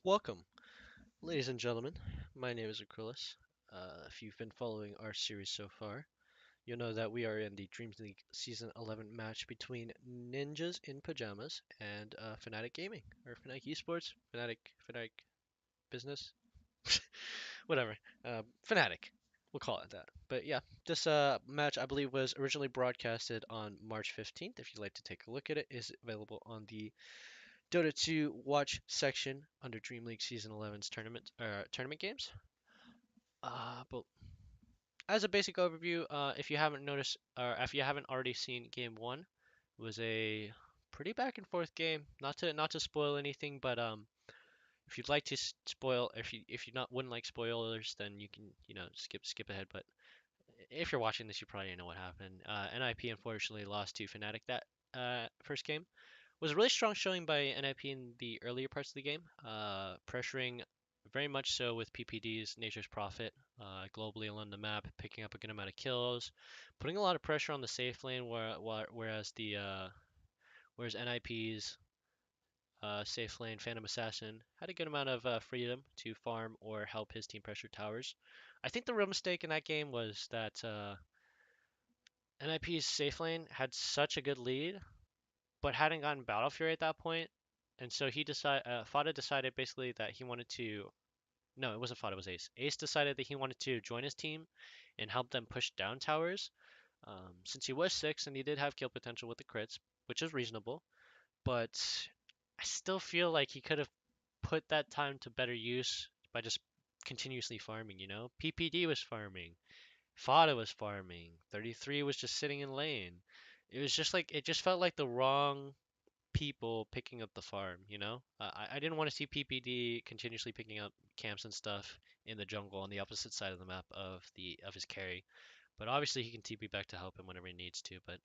Welcome, ladies and gentlemen. My name is Acrillus. If you've been following our series so far, you'll know that we are in the DreamLeague Season 11 match between Ninjas in Pyjamas and Fnatic Gaming, or Fnatic Esports, Fnatic Business, whatever. Fnatic, we'll call it that. But yeah, this match I believe was originally broadcasted on March 15th. If you'd like to take a look at it, is available on the Dota 2 watch section under DreamLeague Season 11's tournament games. But as a basic overview, if you haven't noticed or if you haven't already seen Game One, it was a pretty back and forth game. Not to spoil anything, but if you'd like to spoil, if you not wouldn't like spoilers, then you can skip ahead. But if you're watching this, you probably know what happened. NIP unfortunately lost to Fnatic that first game. Was a really strong showing by NIP in the earlier parts of the game, pressuring very much so with PPD's Nature's Prophet globally along the map, picking up a good amount of kills, putting a lot of pressure on the safe lane, whereas NIP's safe lane Phantom Assassin had a good amount of freedom to farm or help his team pressure towers. I think the real mistake in that game was that NIP's safe lane had such a good lead but hadn't gotten Battle Fury at that point, and so Fada decided basically that he wanted to. No, it wasn't Fada, it was Ace. Ace decided that he wanted to join his team and help them push down towers. Since he was six and he did have kill potential with the crits, which is reasonable, but I still feel like he could have put that time to better use by just continuously farming. PPD was farming, Fada was farming, 33 was just sitting in lane. It was just like it just felt like the wrong people picking up the farm, you know? I didn't want to see PPD continuously picking up camps and stuff in the jungle on the opposite side of the map of his carry. But obviously he can TP back to help him whenever he needs to. But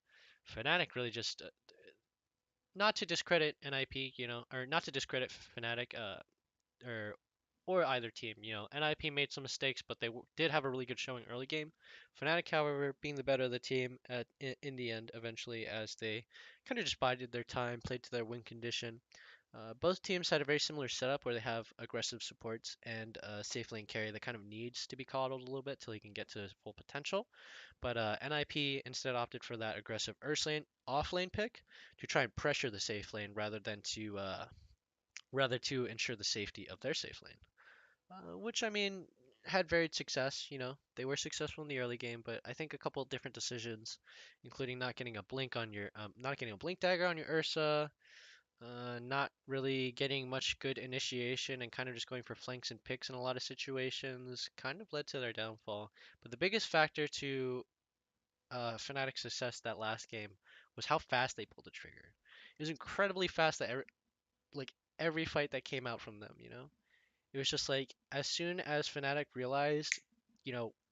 Fnatic really just not to discredit NIP, or not to discredit Fnatic, or either team. NIP made some mistakes, but they did have a really good showing early game. Fnatic, however, being the better of the team in the end, eventually, as they kind of just bided their time, played to their win condition. Both teams had a very similar setup where they have aggressive supports and safe lane carry that kind of needs to be coddled a little bit till he can get to his full potential. But NIP instead opted for that aggressive Earth lane off lane pick to try and pressure the safe lane rather to ensure the safety of their safe lane. Which I mean had varied success. They were successful in the early game, but I think a couple of different decisions, including not getting a blink dagger on your Ursa, not really getting much good initiation, and kind of just going for flanks and picks in a lot of situations, kind of led to their downfall. But the biggest factor to Fnatic's success that last game was how fast they pulled the trigger. It was incredibly fast that like every fight that came out from them. It was just like as soon as Fnatic realized,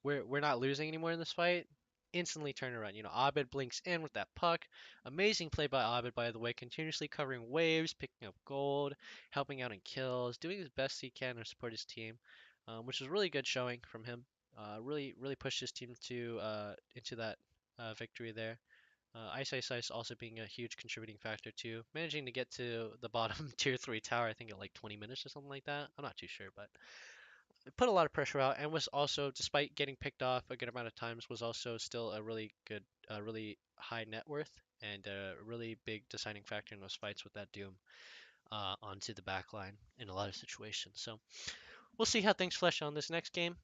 we're not losing anymore in this fight, instantly turn around. Abed blinks in with that puck. Amazing play by Abed, by the way, continuously covering waves, picking up gold, helping out in kills, doing his best he can to support his team, which was really good showing from him. Really pushed his team to into that victory there. Ice also being a huge contributing factor too, managing to get to the bottom tier 3 tower, I think in like 20 minutes or something like that. I'm not too sure, but it put a lot of pressure out and was also, despite getting picked off a good amount of times, was also still a really good, really high net worth and a really big deciding factor in those fights with that Doom onto the back line in a lot of situations. So we'll see how things flesh out in this next game.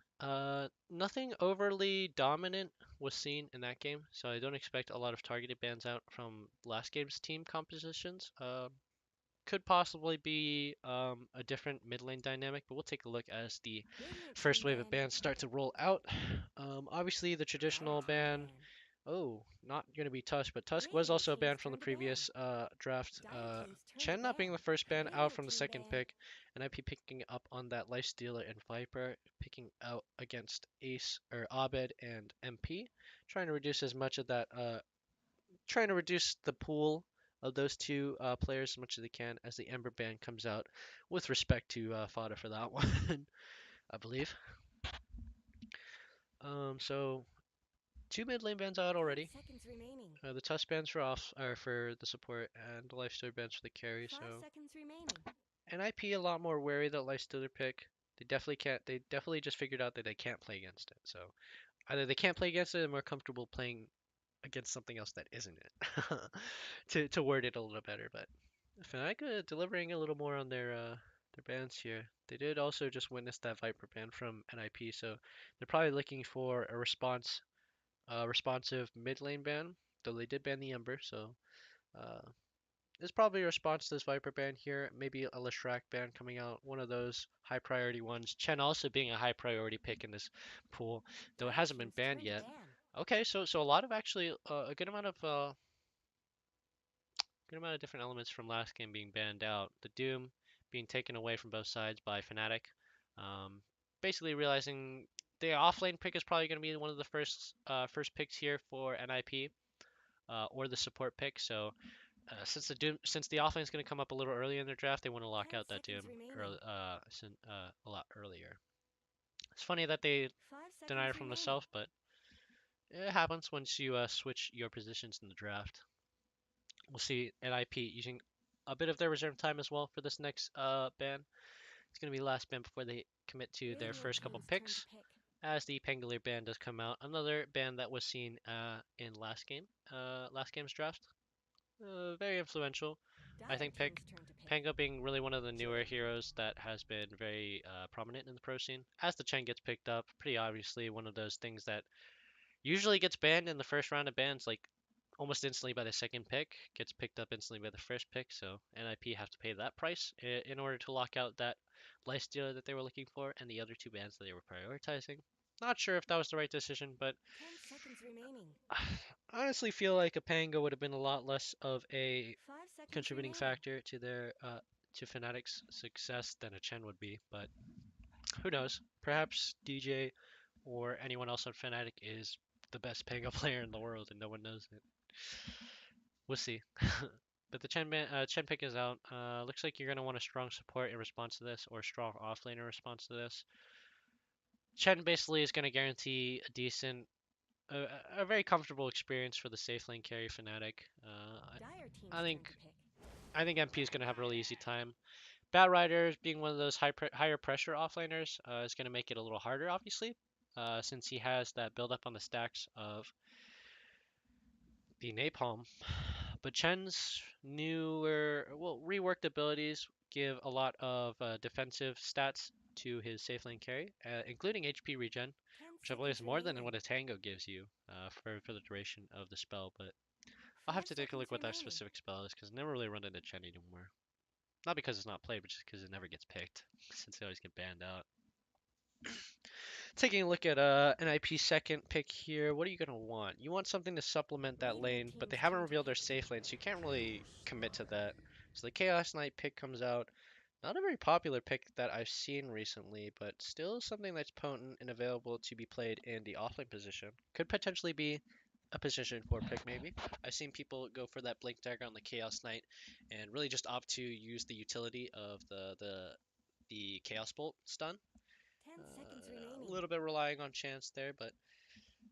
Nothing overly dominant was seen in that game, so I don't expect a lot of targeted bans out from last game's team compositions. Could possibly be a different mid lane dynamic, but we'll take a look as the Radiant team first wave of ban bans start to activated. roll out. Obviously, the Dire traditional team ban. ban. Oh, not going to be Tusk, but Tusk was Radiant also team's banned from the turn to ban. previous draft. Dire team's turn to Chen not being ban. the first ban, out Radiant from the team second ban. pick, and IP picking up on that Lifestealer and Viper, picking out against Ace or Abed and MP, trying to reduce as much of that, trying to reduce the pool of those two players as much as they can as the Ember ban comes out, with respect to Fodder for that one, I believe. So two mid lane bans out 5 already. seconds remaining. The tusk bans for off are for the support and the lifesteal bans for the carry. 5 So seconds remaining. NIP a lot more wary that Lifestealer pick. They definitely can't. They definitely just figured out that they can't play against it. So either they can't play against it, or they're more comfortable playing against something else that isn't it. To word it a little better, but Fnatic delivering a little more on their bans here. They did also just witness that Viper ban from NIP, so they're probably looking for a responsive mid lane ban. Though they did ban the Ember, so uh, it's probably a response to this Viper ban here. Maybe a Leshrac ban coming out, one of those high priority ones. Chen also being a high priority pick in this pool, though it hasn't been banned yet. Okay, so a lot of actually a good amount of different elements from last game being banned out. The Doom being taken away from both sides by Fnatic. Um, Basically realizing the offlane pick is probably going to be one of the first picks here for NIP, or the support pick. So since the offlane is going to come up a little early in their draft, they want to lock out that Doom early, a lot earlier. It's funny that they denied it from the south, but it happens once you switch your positions in the draft. We'll see NIP using a bit of their reserve time as well for this next ban. It's going to be the last ban before they commit to their first couple picks, as the Pangolier ban does come out. Another ban that was seen in last game's draft. Very influential, I think, pick. Pango being really one of the newer heroes that has been very prominent in the pro scene. As the Chen gets picked up, pretty obviously one of those things that usually gets banned in the first round of bans, like almost instantly by the second pick, gets picked up instantly by the first pick. So NIP have to pay that price in order to lock out that lifestealer that they were looking for and the other two bans that they were prioritizing. Not sure if that was the right decision, but I honestly feel like a Pango would have been a lot less of a contributing factor to their to Fnatic's success than a Chen would be. But who knows? Perhaps DJ or anyone else on Fnatic is the best Pango player in the world and no one knows it. We'll see. But the Chen pick is out. Looks like you're going to want a strong support in response to this, or strong offlane in response to this. Chen basically is going to guarantee a decent, a very comfortable experience for the safe lane carry Fnatic. I think MP is going to have a really easy time. Batrider being one of those higher pressure offlaners is going to make it a little harder, obviously, since he has that build up on the stacks of the Napalm. But Chen's reworked abilities give a lot of defensive stats to his safe lane carry, including HP regen, which I believe is more than what a Tango gives you for the duration of the spell. But I'll have to take a look what that specific spell is, because I never really run into Chen anymore. Not because it's not played, but just because it never gets picked, since they always get banned out. Taking a look at NIP's second pick here, what are you going to want? You want something to supplement that lane, but they haven't revealed their safe lane, so you can't really commit to that. So the Chaos Knight pick comes out. Not a very popular pick that I've seen recently, but still something that's potent and available to be played in the offlane position. Could potentially be a position 4 pick, maybe. I've seen people go for that Blink Dagger on the Chaos Knight and really just opt to use the utility of the Chaos Bolt stun. A little bit relying on chance there, but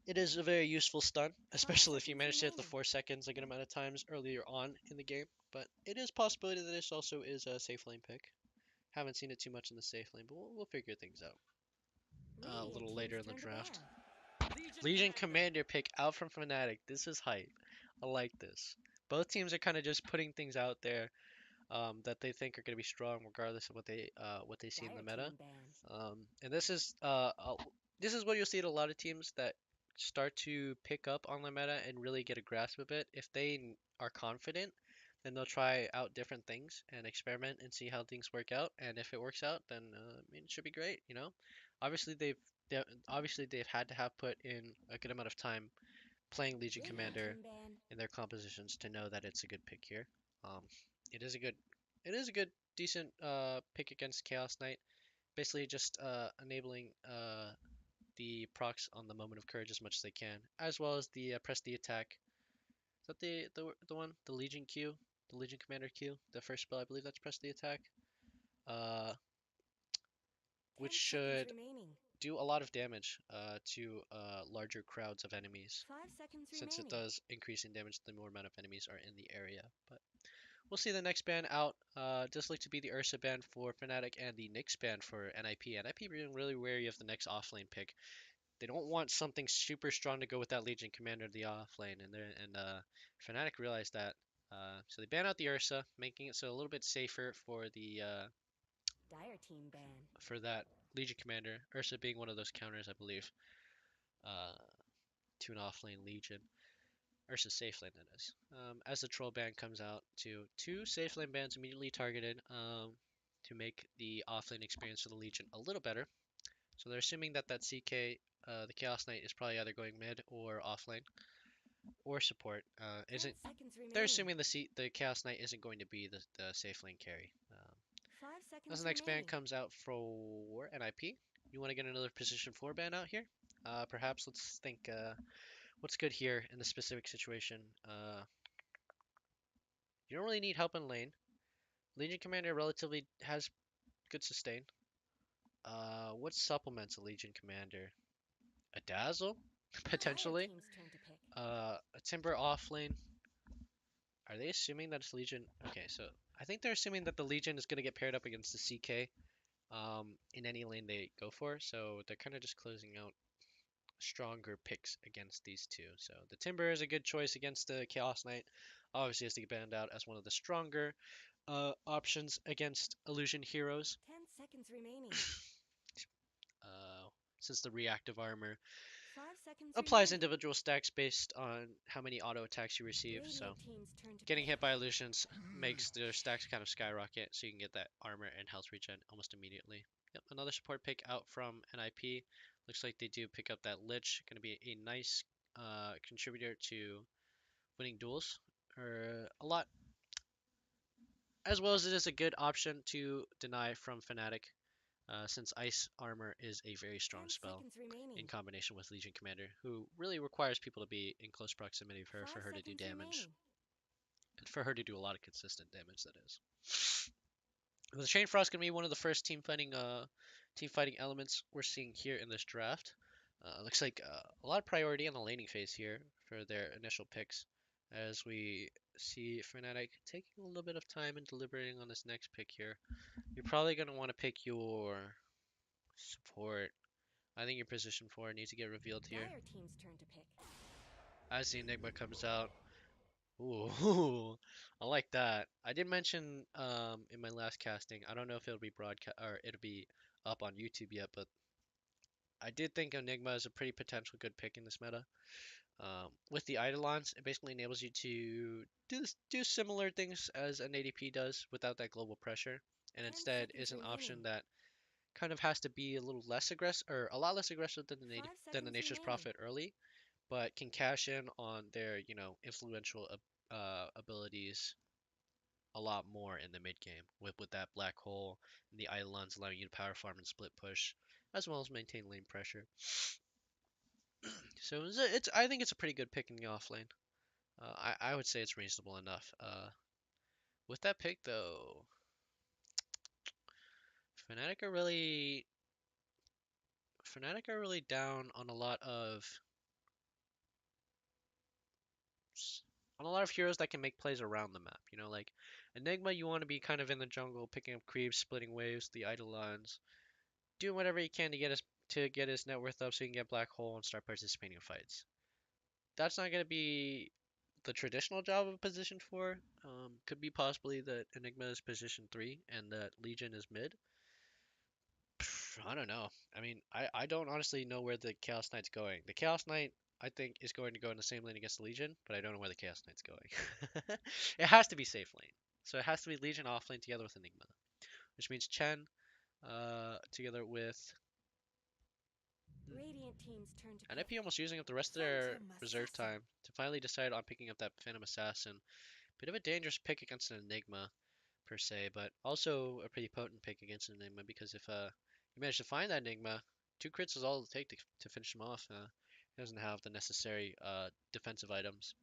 it is a very useful stun, especially if you manage to hit the 4 seconds a good amount of times earlier on in the game. But it is a possibility that this also is a safe lane pick. Haven't seen it too much in the safe lane, but we'll figure things out a little later in the draft. Legion Commander pick out from Fnatic. This is hype. I like this. Both teams are kind of just putting things out there that they think are going to be strong, regardless of what they see in the meta. And this is what you'll see at a lot of teams that start to pick up on the meta and really get a grasp of it. If they are confident, then they'll try out different things and experiment and see how things work out. And if it works out, then I mean, it should be great. You know, obviously they've had to have put in a good amount of time playing Legion Commander in their compositions to know that it's a good pick here. Um, it is a good decent pick against Chaos Knight. Basically just enabling the procs on the Moment of Courage as much as they can, as well as the press the attack. Is that the one? The Legion Q? The Legion Commander Q? The first spell, I believe that's press the attack. Which should do a lot of damage to larger crowds of enemies, since it does increase in damage the more amount of enemies are in the area. But we'll see the next ban out. Does look to be the Ursa ban for Fnatic and the Nyx ban for NIP. NIP being really wary of the next offlane pick. They don't want something super strong to go with that Legion Commander of the offlane, and Fnatic realized that. So they ban out the Ursa, making it so a little bit safer for the Dire team ban. for that Legion Commander. Ursa being one of those counters, I believe, uh, to an offlane Legion. Ursa safe lane, that is. As the troll ban comes out, two safe lane bans immediately targeted to make the offlane experience for the Legion a little better. So they're assuming that CK, the Chaos Knight, is probably either going mid or offlane or support. 10 Isn't seconds They're remaining. assuming the Chaos Knight isn't going to be the safe lane carry. 5 As seconds the next ban remaining. comes out for NIP, you want to get another position 4 ban out here? Perhaps let's think what's good here in the specific situation. You don't really need help in lane. Legion Commander relatively has good sustain. What supplements a Legion Commander? A Dazzle? Dire Potentially. team's turn to pick. A Timber off lane. Are they assuming that it's Legion? Okay, so I think they're assuming that the Legion is going to get paired up against the CK in any lane they go for. So they're kind of just closing out stronger picks against these two. So the Timber is a good choice against the Chaos Knight. Obviously, has to get banned out as one of the stronger options against Illusion heroes. 10 seconds remaining. Uh, since the reactive armor 5 seconds applies remaining. individual stacks based on how many auto attacks you receive. So Radiant team's turn to getting pick. hit by illusions makes their stacks kind of skyrocket, so you can get that armor and health regen almost immediately. Yep, another support pick out from NIP. Looks like they do pick up that Lich. Going to be a nice contributor to winning duels, or a lot, as well as it is a good option to deny from Fnatic, since Ice Armor is a very 10 strong spell seconds remaining. in combination with Legion Commander, who really requires people to be in close proximity of her 5 for her to do seconds damage, remaining. and for her to do a lot of consistent damage. That is. The Chain Frost gonna be one of the first team fighting elements we're seeing here in this draft. Looks like a lot of priority on the laning phase here for their initial picks, as we see Fnatic taking a little bit of time and deliberating on this next pick here. You're probably gonna want to pick your support. I think your position 4 needs to get revealed here Dire team's turn to pick. as the Enigma comes out. Ooh, I like that. I did mention in my last casting. I don't know if it'll be broadcast or it'll be up on YouTube yet, but I did think Enigma is a pretty potential good pick in this meta. With the Eidolons, it basically enables you to do similar things as an ADP does without that global pressure, and 10 instead seconds is an remaining. option that kind of has to be a little less aggressive, or a lot less aggressive than 5 than the seconds Nature's remaining. Prophet early, but can cash in on their influential abilities a lot more in the mid game with that black hole and the Eidolons allowing you to power farm and split push, as well as maintain lane pressure. So I think it's a pretty good pick in the off lane. I would say it's reasonable enough. With that pick though, Fnatic are really Fnatic are really down on a lot of heroes that can make plays around the map. Like Enigma, you want to be kind of in the jungle, picking up creeps, splitting waves, the Eidolons, doing whatever he can to get his net worth up so he can get black hole and start participating in fights. That's not going to be the traditional job of position 4. Could be possibly that Enigma is position 3 and that Legion is mid. I don't know. I mean, I don't honestly know where the Chaos Knight's going. The Chaos Knight, I think, is going to go in the same lane against the Legion, but I don't know where the Chaos Knight's going. It has to be safe lane. So it has to be Legion off lane together with Enigma, which means Chen together with Radiant team's turn to pick. NIP almost using up the rest of their Phantom reserve Assassin. time to finally decide on picking up that Phantom Assassin. Bit of a dangerous pick against an Enigma, per se, but also a pretty potent pick against an Enigma because if you manage to find that Enigma, 2 crits is all it'll take to finish him off. He doesn't have the necessary defensive items.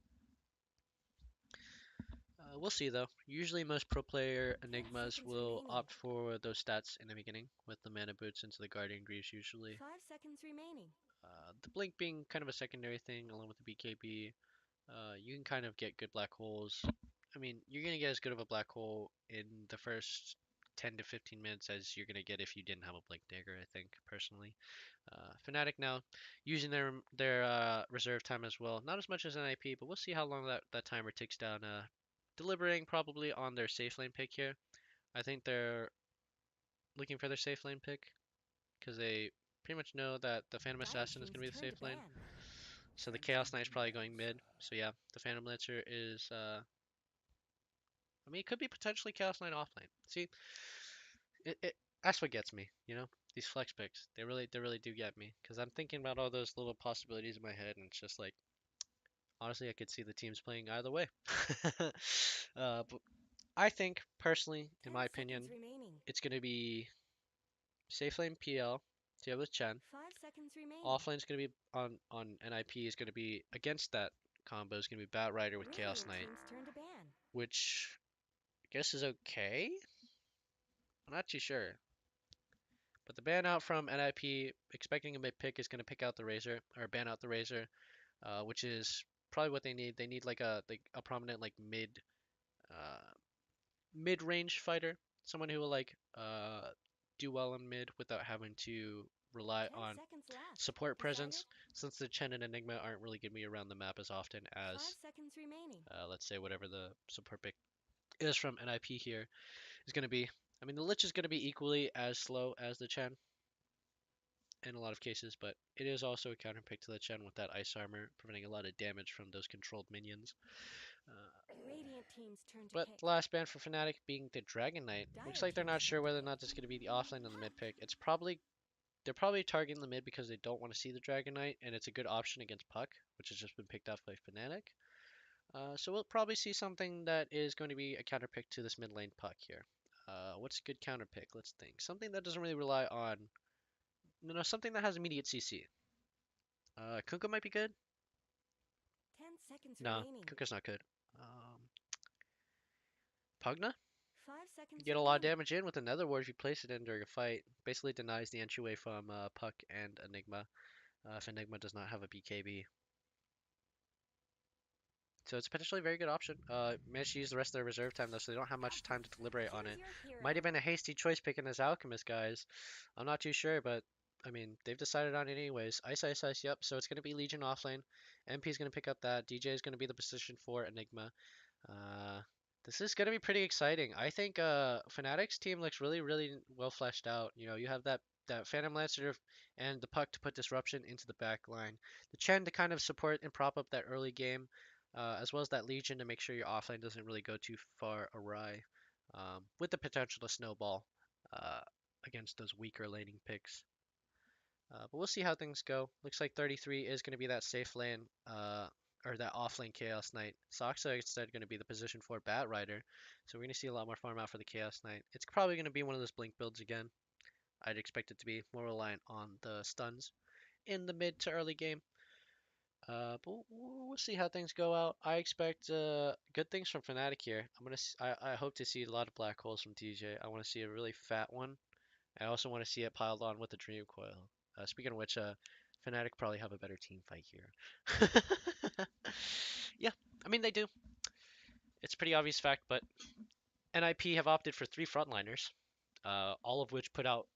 We'll see though. Usually most pro player 10 Enigmas seconds will remaining. opt for those stats in the beginning with the mana boots into the Guardian Greaves usually. 5 seconds remaining. The blink being kind of a secondary thing along with the BKB. You can kind of get good black holes I mean, you're gonna get as good of a black hole in the first 10 to 15 minutes as you're gonna get if you didn't have a blink dagger, I think, personally. Fnatic now using their reserve time as well. Not as much as NIP, but we'll see how long that timer ticks down. Deliberating probably on their safe lane pick here. I think they're looking for their safe lane pick because they pretty much know that the Phantom Dire Assassin is team's going to be the turn to safe lane. ban. So the Chaos Knight's probably going mid. So yeah, the Phantom Lancer is I mean, it could be potentially Chaos Knight offlane. See, it that's what gets me, you know? These flex picks. They really do get me because I'm thinking about all those little possibilities in my head and it's just like honestly, I could see the teams playing either way. But I think personally, in 10 my seconds opinion, remaining. it's going to be safe lane PL, Tio with Chen. 5 seconds remaining. Offlane's going to be on NIP is going to be against that combo is going to be Bat Rider with Chaos Radiant Knight, team's turn to ban. which I guess is okay. I'm not too sure. But the ban out from NIP, expecting a mid pick, is going to pick out the Razor or ban out the Razor, which is probably what they need. They need like a prominent like uh, mid range fighter, someone who will do well in mid without having to rely 10 on seconds left. support Decided? presence, since the Chen and Enigma aren't really going to be around the map as often 5 as seconds remaining. let's say whatever the support pick is from NIP here is going to be. I mean, the Lich is going to be equally as slow as the Chen in a lot of cases, but it is also a counter pick to the Chen with that ice armor, preventing a lot of damage from those controlled minions. Uh, Radiant team's turn to but pick. the last ban for Fnatic being the Dragon Knight, looks Dire like they're team's not turn sure to whether or pick. not this is going to be the offlane on the mid pick. They're probably targeting the mid because they don't want to see the Dragon Knight, and it's a good option against Puck, which has just been picked off by Fnatic. So we'll probably see something that is going to be a counter pick to this mid lane Puck here. What's a good counter pick? Let's think. Something that doesn't really rely on, something that has immediate CC. Kunkka might be good. 10 seconds No, remaining. Kunkka's not good. Um, Pugna? 5 You seconds get a lot of remaining. damage in with another ward if you place it in during a fight. Basically denies the entryway from Puck and Enigma if Enigma does not have a BKB. So it's potentially a very good option. Managed to use the rest of their reserve time though, so they don't have much time to deliberate on Choose it. your Might have hero. been a hasty choice picking this Alchemist, guys. I'm not too sure, but I mean, they've decided on it anyways. Ice, Ice, Ice, yep. So it's going to be Legion offlane. MP is going to pick up that. DJ is going to be the position for Enigma. Uh, this is going to be pretty exciting. I think Fnatic's team looks really, really well fleshed out. You know, you have that Phantom Lancer and the Puck to put disruption into the back line. The Chen to kind of support and prop up that early game, as well as that Legion to make sure your offlane doesn't really go too far awry, with the potential to snowball uh, against those weaker laning picks. But we'll see how things go. Looks like 33 is going to be that safe lane, or that off-lane Chaos Knight. Soxa instead going to be the position for Bat Rider. So we're going to see a lot more farm out for the Chaos Knight. It's probably going to be one of those Blink builds again. I'd expect it to be more reliant on the stuns in the mid to early game. But we'll see how things go out. I expect good things from Fnatic here. I hope to see a lot of black holes from DJ. I want to see a really fat one. I also want to see it piled on with the Dream Coil. Speaking of which, Fnatic probably have a better team fight here. Yeah, I mean they do. It's a pretty obvious fact, but NIP have opted for three frontliners, all of which put out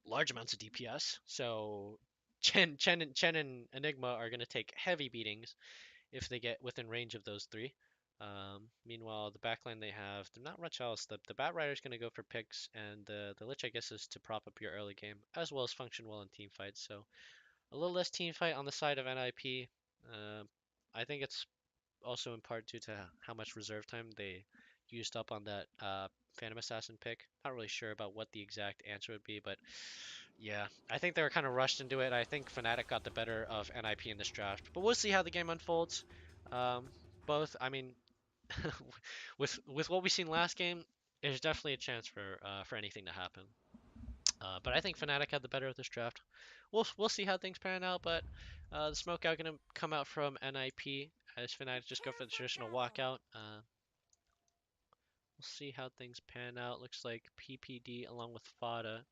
large amounts of DPS. So Chen and Enigma are going to take heavy beatings if they get within range of those three. Meanwhile, the backline they have, they're not much else. The Bat Rider's going to go for picks, and the Lich, I guess, is to prop up your early game, as well as function well in team fights. So a little less team fight on the side of NIP. I think it's also in part due to how much reserve time they used up on that Phantom Assassin pick. Not really sure about what the exact answer would be, but yeah, I think they were kind of rushed into it. I think Fnatic got the better of NIP in this draft, but we'll see how the game unfolds. Um, I mean, with what we seen last game, there's definitely a chance for anything to happen. But I think Fnatic had the better of this draft. We'll see how things pan out, but the smoke out gonna come out from NIP as Fnatic just go Prepare for the for traditional battle. walkout. We'll see how things pan out. Looks like PPD along with Fada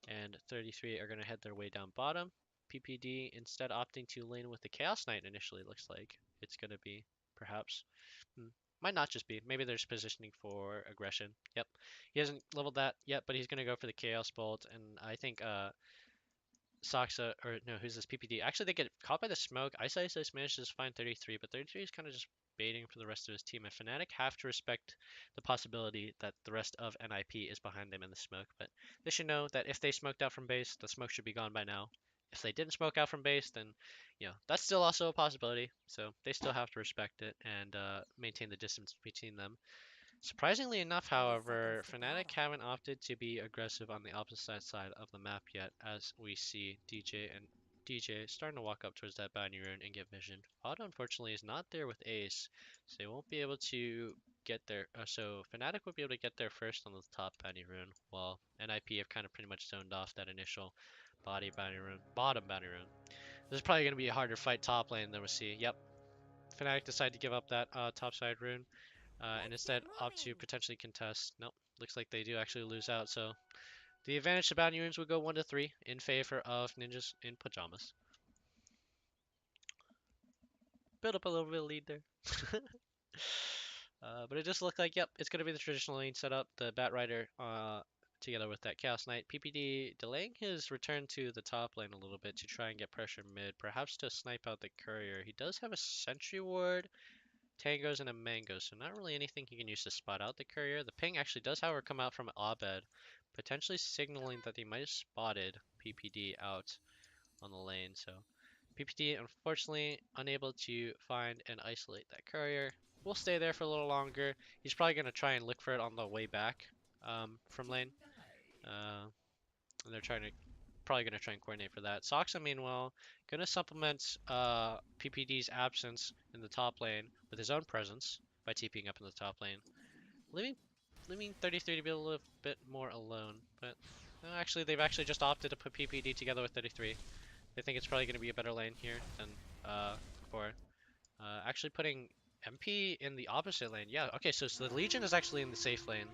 and 33 are gonna head their way down bottom. PPD instead opting to lane with the Chaos Knight initially. Looks like it's gonna be perhaps. Hmm. Might not just be. Maybe there's positioning for aggression. Yep. He hasn't leveled that yet, but he's gonna go for the Chaos Bolt, and I think Saksa, or no, who's this PPD? Actually, they get caught by the smoke. Ice manages to find 33, but 33 is kind of just baiting for the rest of his team. And Fnatic have to respect the possibility that the rest of NIP is behind them in the smoke. But they should know that if they smoked out from base, the smoke should be gone by now. If they didn't smoke out from base, then that's still also a possibility. So they still have to respect it and maintain the distance between them. Surprisingly enough, 30 seconds however, to Fnatic battle. haven't opted to be aggressive on the opposite side of the map yet, as we see DJ starting to walk up towards that boundary rune and get vision. Auto unfortunately is not there with Ace, so they won't be able to get there. So Fnatic will be able to get there first on the top bounty rune, while NIP have kind of pretty much zoned off that initial bottom bounty rune. This is probably going to be a harder fight top lane than we see. Yep, Fnatic decided to give up that top side rune and Let's get instead opt to moving. potentially contest. Nope, looks like they do actually lose out. So the advantage to bounty runes would go 1 to 3 in favor of ninjas in pajamas. Build up a little bit of lead there. But it just looked like, yep, it's going to be the traditional lane setup. The Bat Rider together with that Chaos Knight. PPD delaying his return to the top lane a little bit to try and get pressure mid, perhaps to snipe out the courier. He does have a sentry ward, tangos, and a mango, so not really anything he can use to spot out the courier. The ping actually does, however, come out from Abed, potentially signaling that he might have spotted PPD out on the lane. So PPD, unfortunately, unable to find and isolate that courier. We'll stay there for a little longer. He's probably going to try and look for it on the way back from lane. And they're probably going to try and coordinate for that. Soxa, meanwhile, going to supplement PPD's absence in the top lane with his own presence by TPing up in the top lane, leaving 33 to be a little bit more alone. But actually, they've actually just opted to put PPD together with 33. They think it's probably going to be a better lane here than before. Actually putting MP in the opposite lane. Yeah, okay, so the Legion is actually in the safe lane.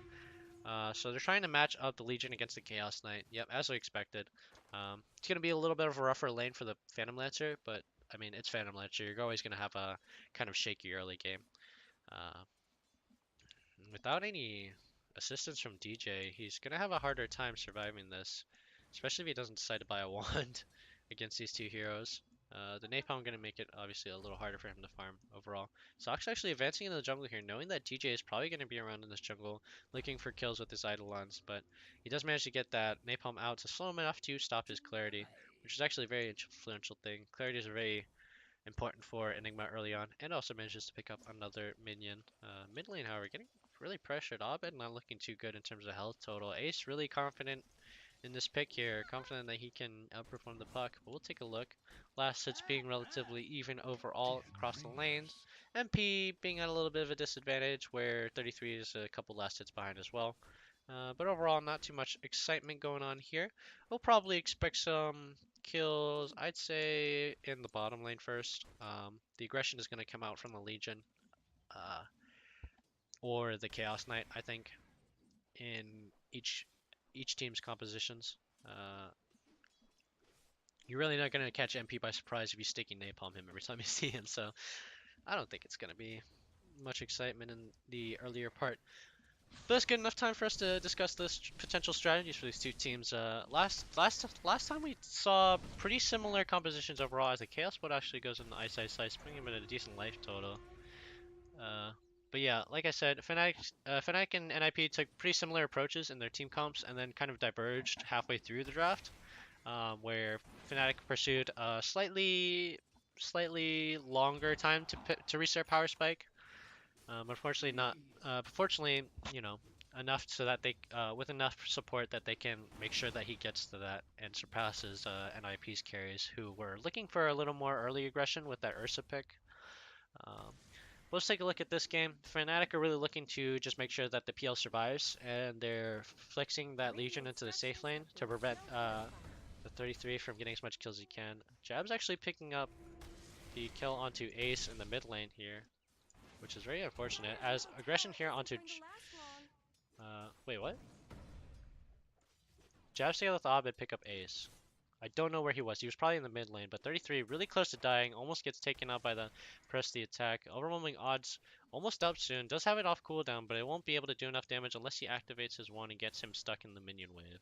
So they're trying to match up the Legion against the Chaos Knight. Yep, as we expected. It's going to be a little bit of a rougher lane for the Phantom Lancer, but I mean, it's Phantom Lancer. You're always going to have a kind of shaky early game. Uh, Without any assistance from DJ, he's going to have a harder time surviving this, especially if he doesn't decide to buy a wand against these two heroes. The Napalm going to make it obviously a little harder for him to farm overall. Sox actually advancing into the jungle here, knowing that DJ is probably going to be around in this jungle, looking for kills with his Eidolons, but he does manage to get that Napalm out to slow him enough to stop his Clarity, which is actually a very influential thing. Clarity is a very important for Enigma early on, and also manages to pick up another minion. Mid lane, however, getting really pressured. Abed not looking too good in terms of health total. Ace really confident in this pick here, confident that he can outperform the puck, but we'll take a look. Last hits being relatively even overall across the lanes. MP being at a little bit of a disadvantage, where 33 is a couple last hits behind as well. But overall, not too much excitement going on here. We'll probably expect some kills, I'd say, in the bottom lane first. The aggression is going to come out from the Legion uh, or the Chaos Knight, I think, in each team's compositions. Uh, you're really not going to catch MP by surprise if you sticky napalm him every time you see him, so I don't think it's going to be much excitement in the earlier part. But that's good enough time for us to discuss the potential strategies for these two teams. Last time we saw pretty similar compositions overall, as the Chaos Bot actually goes in the Ice, bringing him in a decent life total. Uh, but yeah, like I said, Fnatic and NIP took pretty similar approaches in their team comps, and then kind of diverged halfway through the draft, where Fnatic pursued a slightly longer time to reach their power spike. Unfortunately, not. Fortunately, enough so that they, with enough support that they can make sure that he gets to that and surpasses NIP's carries, who were looking for a little more early aggression with that Ursa pick. Um, let's take a look at this game. Fnatic are really looking to just make sure that the PL survives, and they're flexing that Legion into the safe lane to prevent the 33 from getting as much kills as he can. Jab's actually picking up the kill onto Ace in the mid lane here, which is very unfortunate, as aggression here onto... wait, what? Jabs together with Abed pick up Ace. I don't know where he was. He was probably in the mid lane, but 33 really close to dying, almost gets taken out by the press the attack. Overwhelming odds Almost up soon. Does have it off cooldown, but it won't be able to do enough damage unless he activates his one and gets him stuck in the minion wave.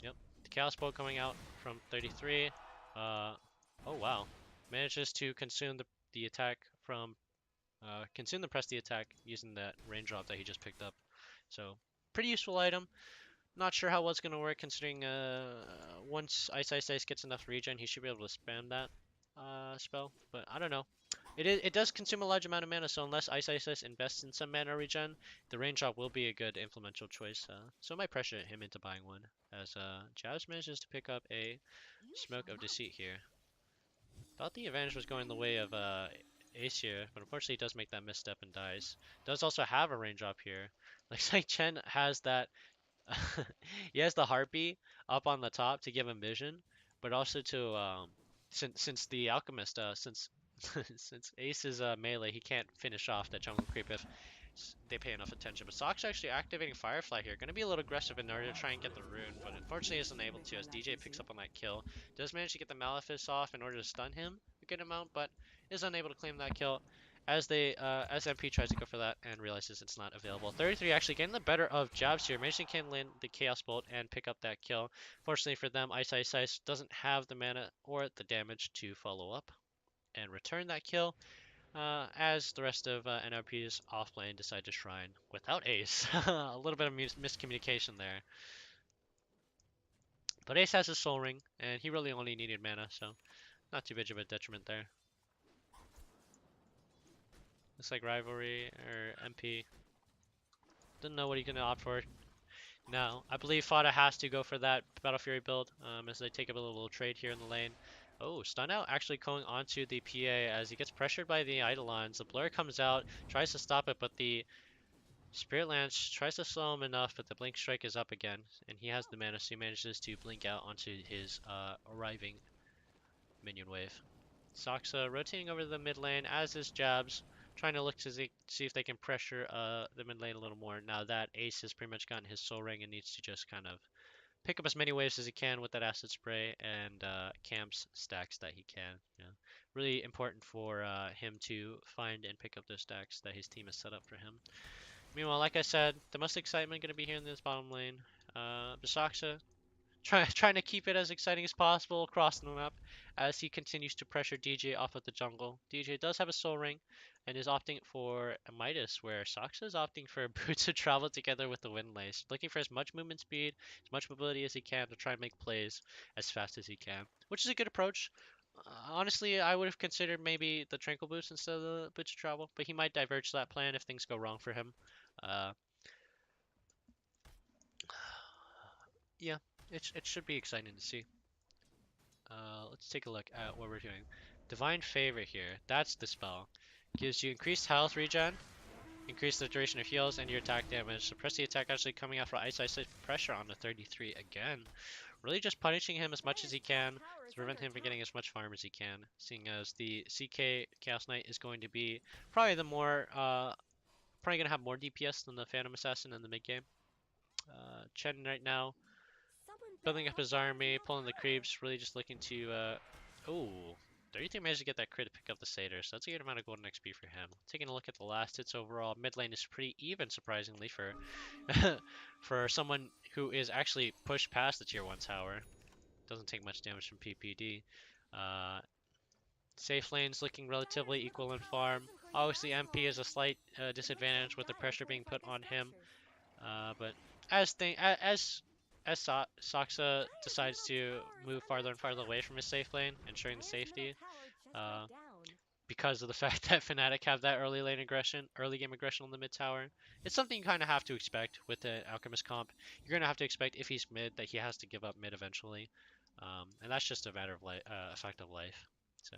Yep. The Chaos Bolt coming out from 33. Oh wow. Manages to consume the attack from consume the press the attack using that raindrop that he just picked up. So pretty useful item. Not sure how well it's gonna work considering once Ice Ice Ice gets enough regen, he should be able to spam that spell. But I don't know. It does consume a large amount of mana, so unless Ice Ice Ice invests in some mana regen, the raindrop will be a good implemental choice. So it might pressure him into buying one, as Jazz manages to pick up a Smoke of Deceit here. Thought the advantage was going the way of Ace here, but unfortunately he does make that misstep and dies. Does also have a raindrop here. Looks like Chen has that he has the harpy up on the top to give him vision, but also to since the alchemist since Ace is melee, he can't finish off that jungle creep if they pay enough attention. But Sock's actually activating Firefly here, going to be a little aggressive in order to try and get the rune, but unfortunately isn't able to as DJ picks up on that kill. Does manage to get the Malefice off in order to stun him a good amount, but is unable to claim that kill as MP tries to go for that and realizes it's not available. 33 actually getting the better of Jabs here, managing to can land the Chaos Bolt and pick up that kill. Fortunately for them, Ice Ice Ice doesn't have the mana or the damage to follow up and return that kill. As the rest of NRP's off lane decide to shrine without Ace. A little bit of miscommunication there. But Ace has his Soul Ring, and he really only needed mana, so not too big of a detriment there. Looks like Rivalry or MP. Doesn't know what he's going to opt for. Now, I believe Fada has to go for that Battle Fury build as they take up a little trade here in the lane. Oh, stun out actually going onto the PA as he gets pressured by the Eidolons. The Blur comes out, tries to stop it, but the Spirit Lance tries to slow him enough, but the Blink Strike is up again, and he has the mana, so he manages to blink out onto his arriving minion wave. Soxa rotating over the mid lane, as is Jabs, trying to look to see if they can pressure the mid lane a little more. Now that Ace has pretty much gotten his Soul Ring and needs to just kind of pick up as many waves as he can with that Acid Spray and camps stacks that he can. You know, really important for him to find and pick up those stacks that his team has set up for him. Meanwhile, like I said, the most excitement going to be here in this bottom lane. Bisaxa trying to keep it as exciting as possible across the map as he continues to pressure DJ off of the jungle. DJ does have a Soul Ring and is opting for a Midas, where Soxa is opting for Boots to travel together with the Windlace, looking for as much movement speed, as much mobility as he can to try and make plays as fast as he can, which is a good approach. Honestly, I would have considered maybe the Tranquil Boots instead of the Boots to travel, but he might diverge that plan if things go wrong for him. Uh, yeah, it should be exciting to see. Let's take a look at what we're doing. Divine Favor here. That's the spell. Gives you increased health regen, increase the duration of heals, and your attack damage. Suppress the attack actually coming out for Ice Ice pressure on the 33 again. Really just punishing him as much as he can to prevent him from getting as much farm as he can. Seeing as the CK Chaos Knight is going to be probably the more, probably going to have more DPS than the Phantom Assassin in the mid game. Chen right now building up his army, pulling the creeps, really just looking to, oh, 33 managed to get that crit to pick up the Satyr, so that's a good amount of golden XP for him. Taking a look at the last hits overall, mid lane is pretty even, surprisingly, for for someone who is actually pushed past the tier 1 tower. Doesn't take much damage from PPD. Safe lane's looking relatively equal in farm. Obviously, MP is a slight disadvantage with the pressure being put on him, but as Soxa decides to move farther and farther away from his safe lane, ensuring the safety, uh, because of the fact that Fnatic have that early game aggression on the mid tower, it's something you kind of have to expect with the Alchemist comp. You're going to have to expect if he's mid that he has to give up mid eventually, and that's just a matter of effect of life. So,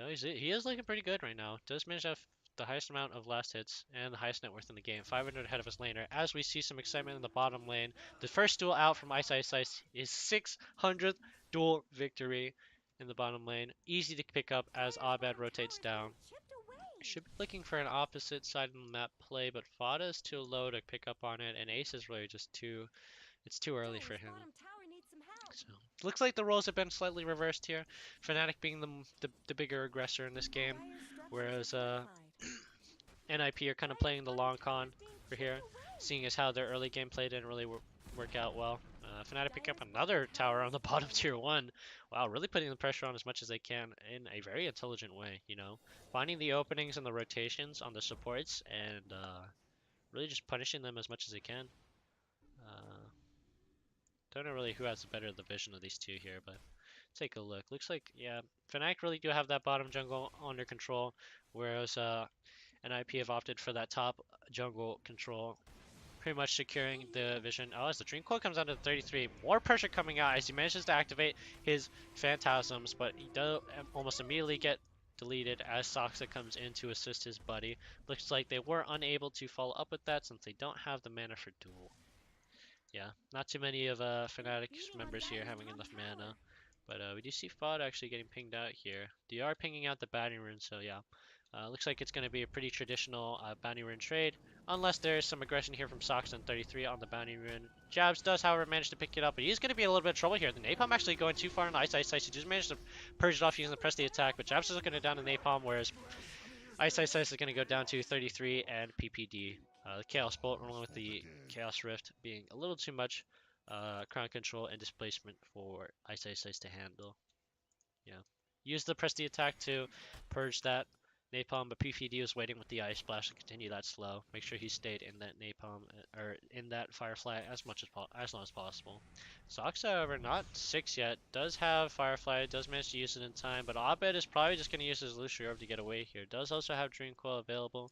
he is looking pretty good right now. Does manage to have the highest amount of last hits and the highest net worth in the game, 500 ahead of his laner. As we see some excitement in the bottom lane, the first duel out from Ice Ice Ice is 600th duel victory in the bottom lane. Easy to pick up as Abed rotates down. Should be looking for an opposite side of the map play, but Fada is too low to pick up on it, and Ace is really just it's too early for him. So, looks like the roles have been slightly reversed here. Fnatic being the bigger aggressor in this game. Whereas NIP are kind of playing the long con for here, seeing as how their early gameplay didn't really work out well. Fnatic pick up another tower on the bottom tier 1. Wow, really putting the pressure on as much as they can in a very intelligent way, you know. Finding the openings and the rotations on the supports and really just punishing them as much as they can. Don't know really who has the better division of these two here, but take a look. Looks like, yeah, Fnatic really do have that bottom jungle under control, whereas NIP have opted for that top jungle control, pretty much securing the vision. Oh, as the Dream Coil comes down to 33, more pressure coming out as he manages to activate his Phantasms, but he does almost immediately get deleted as Soxa comes in to assist his buddy. Looks like they were unable to follow up with that since they don't have the mana for duel. Yeah, not too many of Fnatic's members here having enough mana. But we do see FOD actually getting pinged out here. They are pinging out the bounty rune, so yeah. Looks like it's going to be a pretty traditional bounty rune trade, unless there's some aggression here from Soxon 33 on the bounty rune. Jabs does, however, manage to pick it up, but he's going to be a little bit of trouble here. The Napalm actually going too far on the Ice. He just managed to purge it off using the press the attack, but Jabs is going to down the Napalm, whereas Ice is going to go down to 33 and PPD. The Chaos Bolt along with the Chaos Rift being a little too much crown control and displacement for Ice to handle. Yeah. Use the press the attack to purge that Napalm, but PPD was waiting with the Ice Splash to continue that slow. Make sure he stayed in that Napalm, or in that Firefly as long as possible. Sox, however, not 6 yet. Does have Firefly, does manage to use it in time, but Abed is probably just going to use his Illusory Orb to get away here. Does also have Dream Coil available.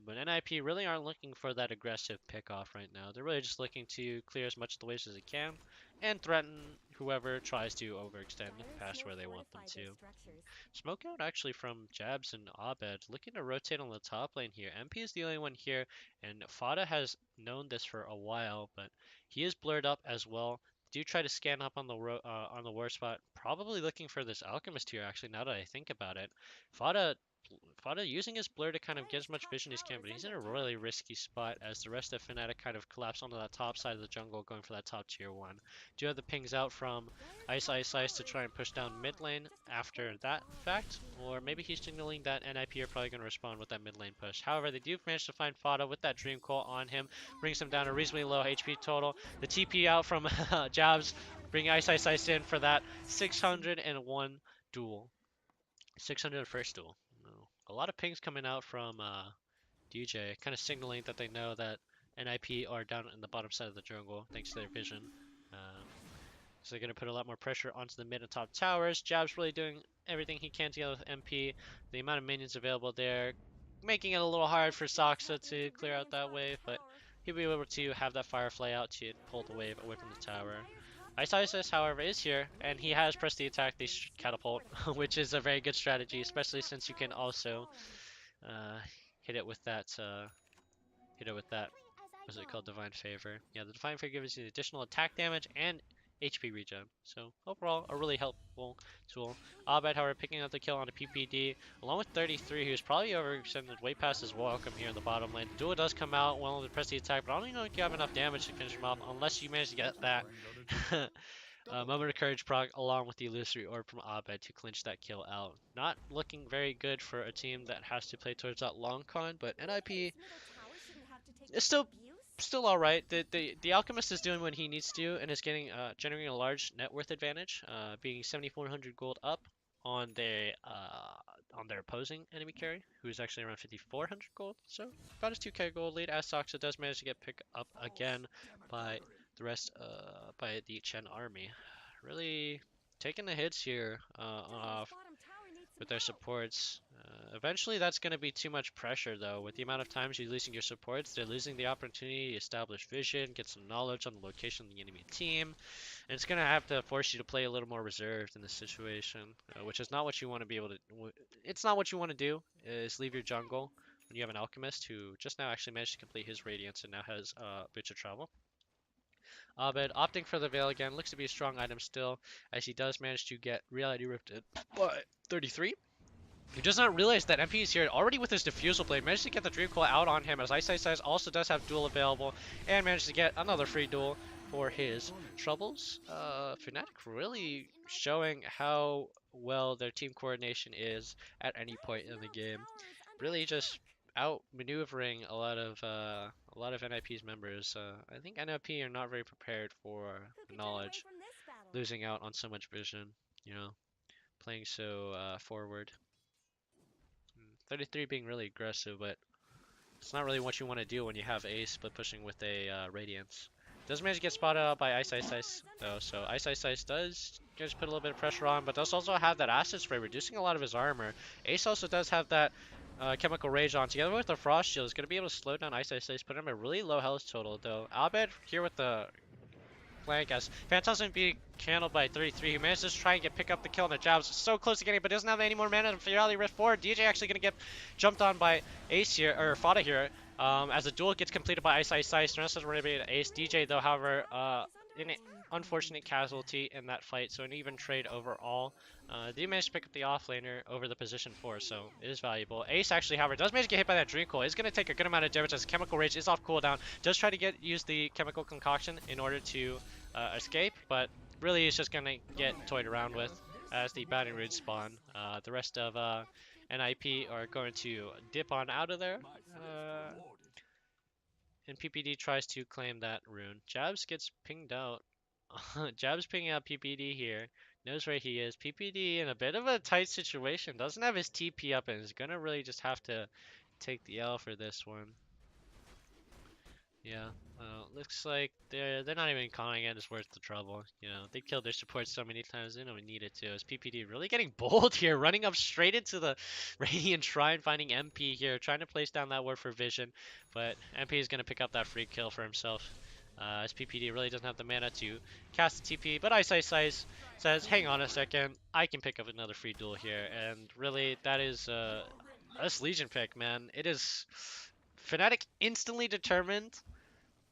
But NIP really aren't looking for that aggressive pick-off right now. They're really just looking to clear as much of the waves as they can and threaten whoever tries to overextend past where they want them to. Smoke out actually from Jabs and Abed, looking to rotate on the top lane here. MP is the only one here, and Fada has known this for a while, but he is blurred up as well. Do try to scan up on the war spot, probably looking for this Alchemist here actually, now that I think about it. Fada using his blur to kind of get as much vision as he can, but he's in a really risky spot as the rest of Fnatic kind of collapse onto that top side of the jungle, going for that top tier 1. Do have the pings out from Ice to try and push down mid lane after that fact, or maybe he's signaling that NIP are probably going to respond with that mid lane push. However, they do manage to find Fada with that Dream Coil on him, brings him down to reasonably low HP total. The TP out from Jabs, bringing Ice in for that 601 duel. 601st duel. A lot of pings coming out from DJ, kind of signaling that they know that NIP are down in the bottom side of the jungle, thanks to their vision. So they're going to put a lot more pressure onto the mid and top towers. Jab's really doing everything he can together with MP. The amount of minions available there, making it a little hard for Soxa to clear out that wave, but he'll be able to have that Firefly out to pull the wave away from the tower. Isis, however, is here, and he has pressed the attack, the catapult, which is a very good strategy, especially since you can also hit it with that, what's it called, Divine Favor. Yeah, the Divine Favor gives you additional attack damage and HP regen. So overall, a really helpful tool. Abed, however, picking up the kill on a PPD, along with 33, who's probably overextended way past his welcome here in the bottom lane. Duo does come out, willing to press the attack, but I don't even know if you have enough damage to finish him off, unless you manage to get that Moment of Courage proc along with the Illusory Orb from Abed to clinch that kill out. Not looking very good for a team that has to play towards that long con, but NIP is still all right. The Alchemist is doing what he needs to and is getting generating a large net worth advantage, being 7,400 gold up on their opposing enemy carry, who is actually around 5,400 gold. So about his 2k gold lead, as Soxa does manage to get picked up again by the rest by the Chen army. Really taking the hits here off with their supports. Eventually that's going to be too much pressure though. With the amount of times you're losing your supports, they're losing the opportunity to establish vision, get some knowledge on the location of the enemy team, and it's going to have to force you to play a little more reserved in this situation, which is not what you want to be able to. It's not what you want to do, is leave your jungle when you have an Alchemist who just now actually managed to complete his Radiance and now has Boots of Travel. Abed opting for the Veil again, looks to be a strong item still, as he does manage to get Reality Rifted by 33. He does not realize that MP is here already with his Diffusal Blade, managed to get the Dream Coil out on him, as Ice also does have duel available, and managed to get another free duel for his troubles. Fnatic really showing how well their team coordination is at any point in the game. Really just outmaneuvering a lot of NIP's members. I think NIP are not very prepared for the knowledge, losing out on so much vision. You know, playing so forward. 33 being really aggressive, but it's not really what you want to do when you have Ace split pushing with a Radiance. Does manage to get spotted out by Ice though, so Ice does just put a little bit of pressure on, but does also have that Acid Spray, reducing a lot of his armor. Ace also does have that Chemical Rage on, together with the Frost Shield, is going to be able to slow down Ice, put him at a really low health total, though. Abed here with the flank as Phantasm being handled by 33, who manages to try and pick up the kill on the jabs. So close to getting it, but doesn't have any more mana. Reality Rift forward. DJ actually going to get jumped on by Ace here, or Fada here, as the duel gets completed by Ice. Stress is ready to Ace. DJ, though, however, in an unfortunate casualty in that fight, so an even trade overall. Did manage to pick up the offlaner over the position 4, so it is valuable. Ace actually, however, does manage to get hit by that Dream Coil. Is going to take a good amount of damage as Chemical Rage is off cooldown. Does try to use the Chemical Concoction in order to escape, but really is just going to get toyed around with as the batting roots spawn. The rest of NIP are going to dip on out of there. And PPD tries to claim that rune. Jabs gets pinged out. Jabs pinging out PPD here. Knows where he is. PPD in a bit of a tight situation. Doesn't have his TP up and is going to really just have to take the L for this one. Yeah, looks like they're not even calling it. It's worth the trouble. You know, they killed their support so many times they don't need it to. Is PPD really getting bold here, running up straight into the Radiant Shrine, finding MP here, trying to place down that ward for vision, but MP is gonna pick up that free kill for himself. As PPD really doesn't have the mana to cast the TP, but Ice says, hang on a second, I can pick up another free duel here, and really that is this Legion pick, man. It is Fnatic instantly determined.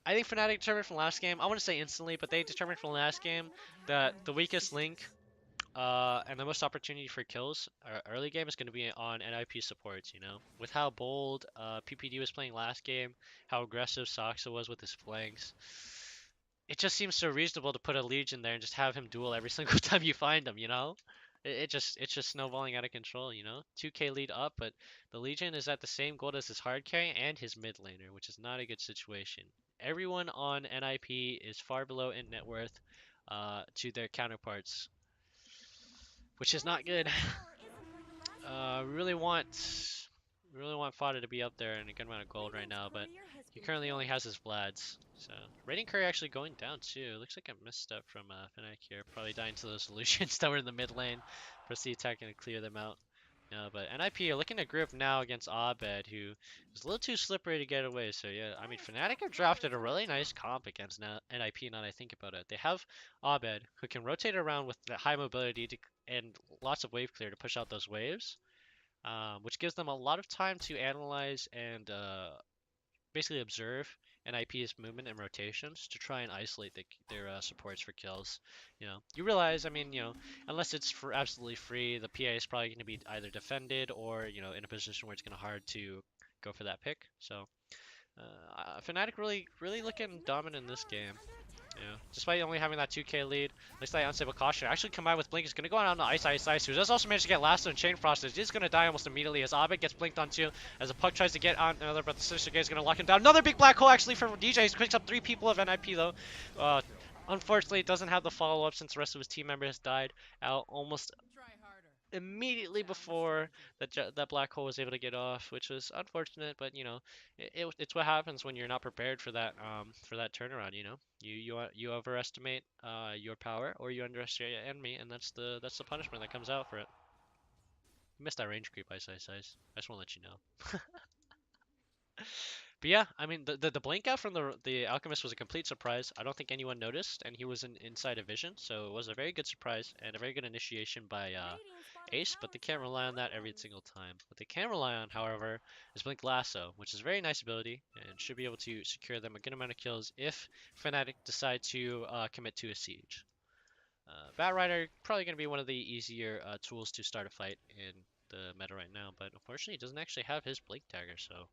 I think Fnatic determined from last game, I want to say instantly, but they determined from last game that the weakest link and the most opportunity for kills early game is going to be on NIP supports, you know? With how bold PPD was playing last game, how aggressive Soxa was with his flanks. It just seems so reasonable to put a Legion there and just have him duel every single time you find him, you know? It's just snowballing out of control, you know? 2k lead up, but the Legion is at the same gold as his hard carry and his mid laner, which is not a good situation. Everyone on NIP is far below in net worth to their counterparts, which is not good. We really want Fodder to be up there in a good amount of gold right now, but he currently only has his Vlads. So rating curry actually going down too. Looks like a misstep from Fnatic here. Probably dying to those solutions that were in the mid lane. Press the attack and clear them out. No, but NIP are looking to group now against Abed, who is a little too slippery to get away. So yeah, I mean Fnatic have drafted a really nice comp against NIP. Now that I think about it, they have Abed, who can rotate around with the high mobility and lots of wave clear to push out those waves, which gives them a lot of time to analyze and basically observe NIP's movement and rotations to try and isolate their supports for kills. You know, you realize, I mean, you know, unless it's for absolutely free, the PA is probably going to be either defended or, you know, in a position where it's going to hard to go for that pick. So, Fnatic really looking dominant in this game. Yeah, despite only having that 2k lead, looks like Unstable Caution actually combined with Blink is going to go on the Ice, who does also manage to get Lasso and Chain Frost. He's going to die almost immediately as Abed gets blinked onto, as a Puck tries to get on another, but the Sister Gate is going to lock him down. Another big black hole actually from DJ. He picks up 3 people of NIP though. Unfortunately, it doesn't have the follow-up since the rest of his team member has died out almost immediately before that black hole was able to get off, which was unfortunate. But you know, it's what happens when you're not prepared for that turnaround. You know, you overestimate your power or you underestimate your enemy, and that's the punishment that comes out for it. You missed that range creep, Ice. I just want to let you know. But yeah, I mean the blink out from the alchemist was a complete surprise. I don't think anyone noticed, and he was inside of vision, so it was a very good surprise and a very good initiation by Ace. But they can't rely on that every single time. What they can rely on, however, is Blink Lasso, which is a very nice ability and should be able to secure them a good amount of kills if Fnatic decide to commit to a siege. Bat Rider probably going to be one of the easier tools to start a fight in the meta right now, but unfortunately he doesn't actually have his Blink Dagger, so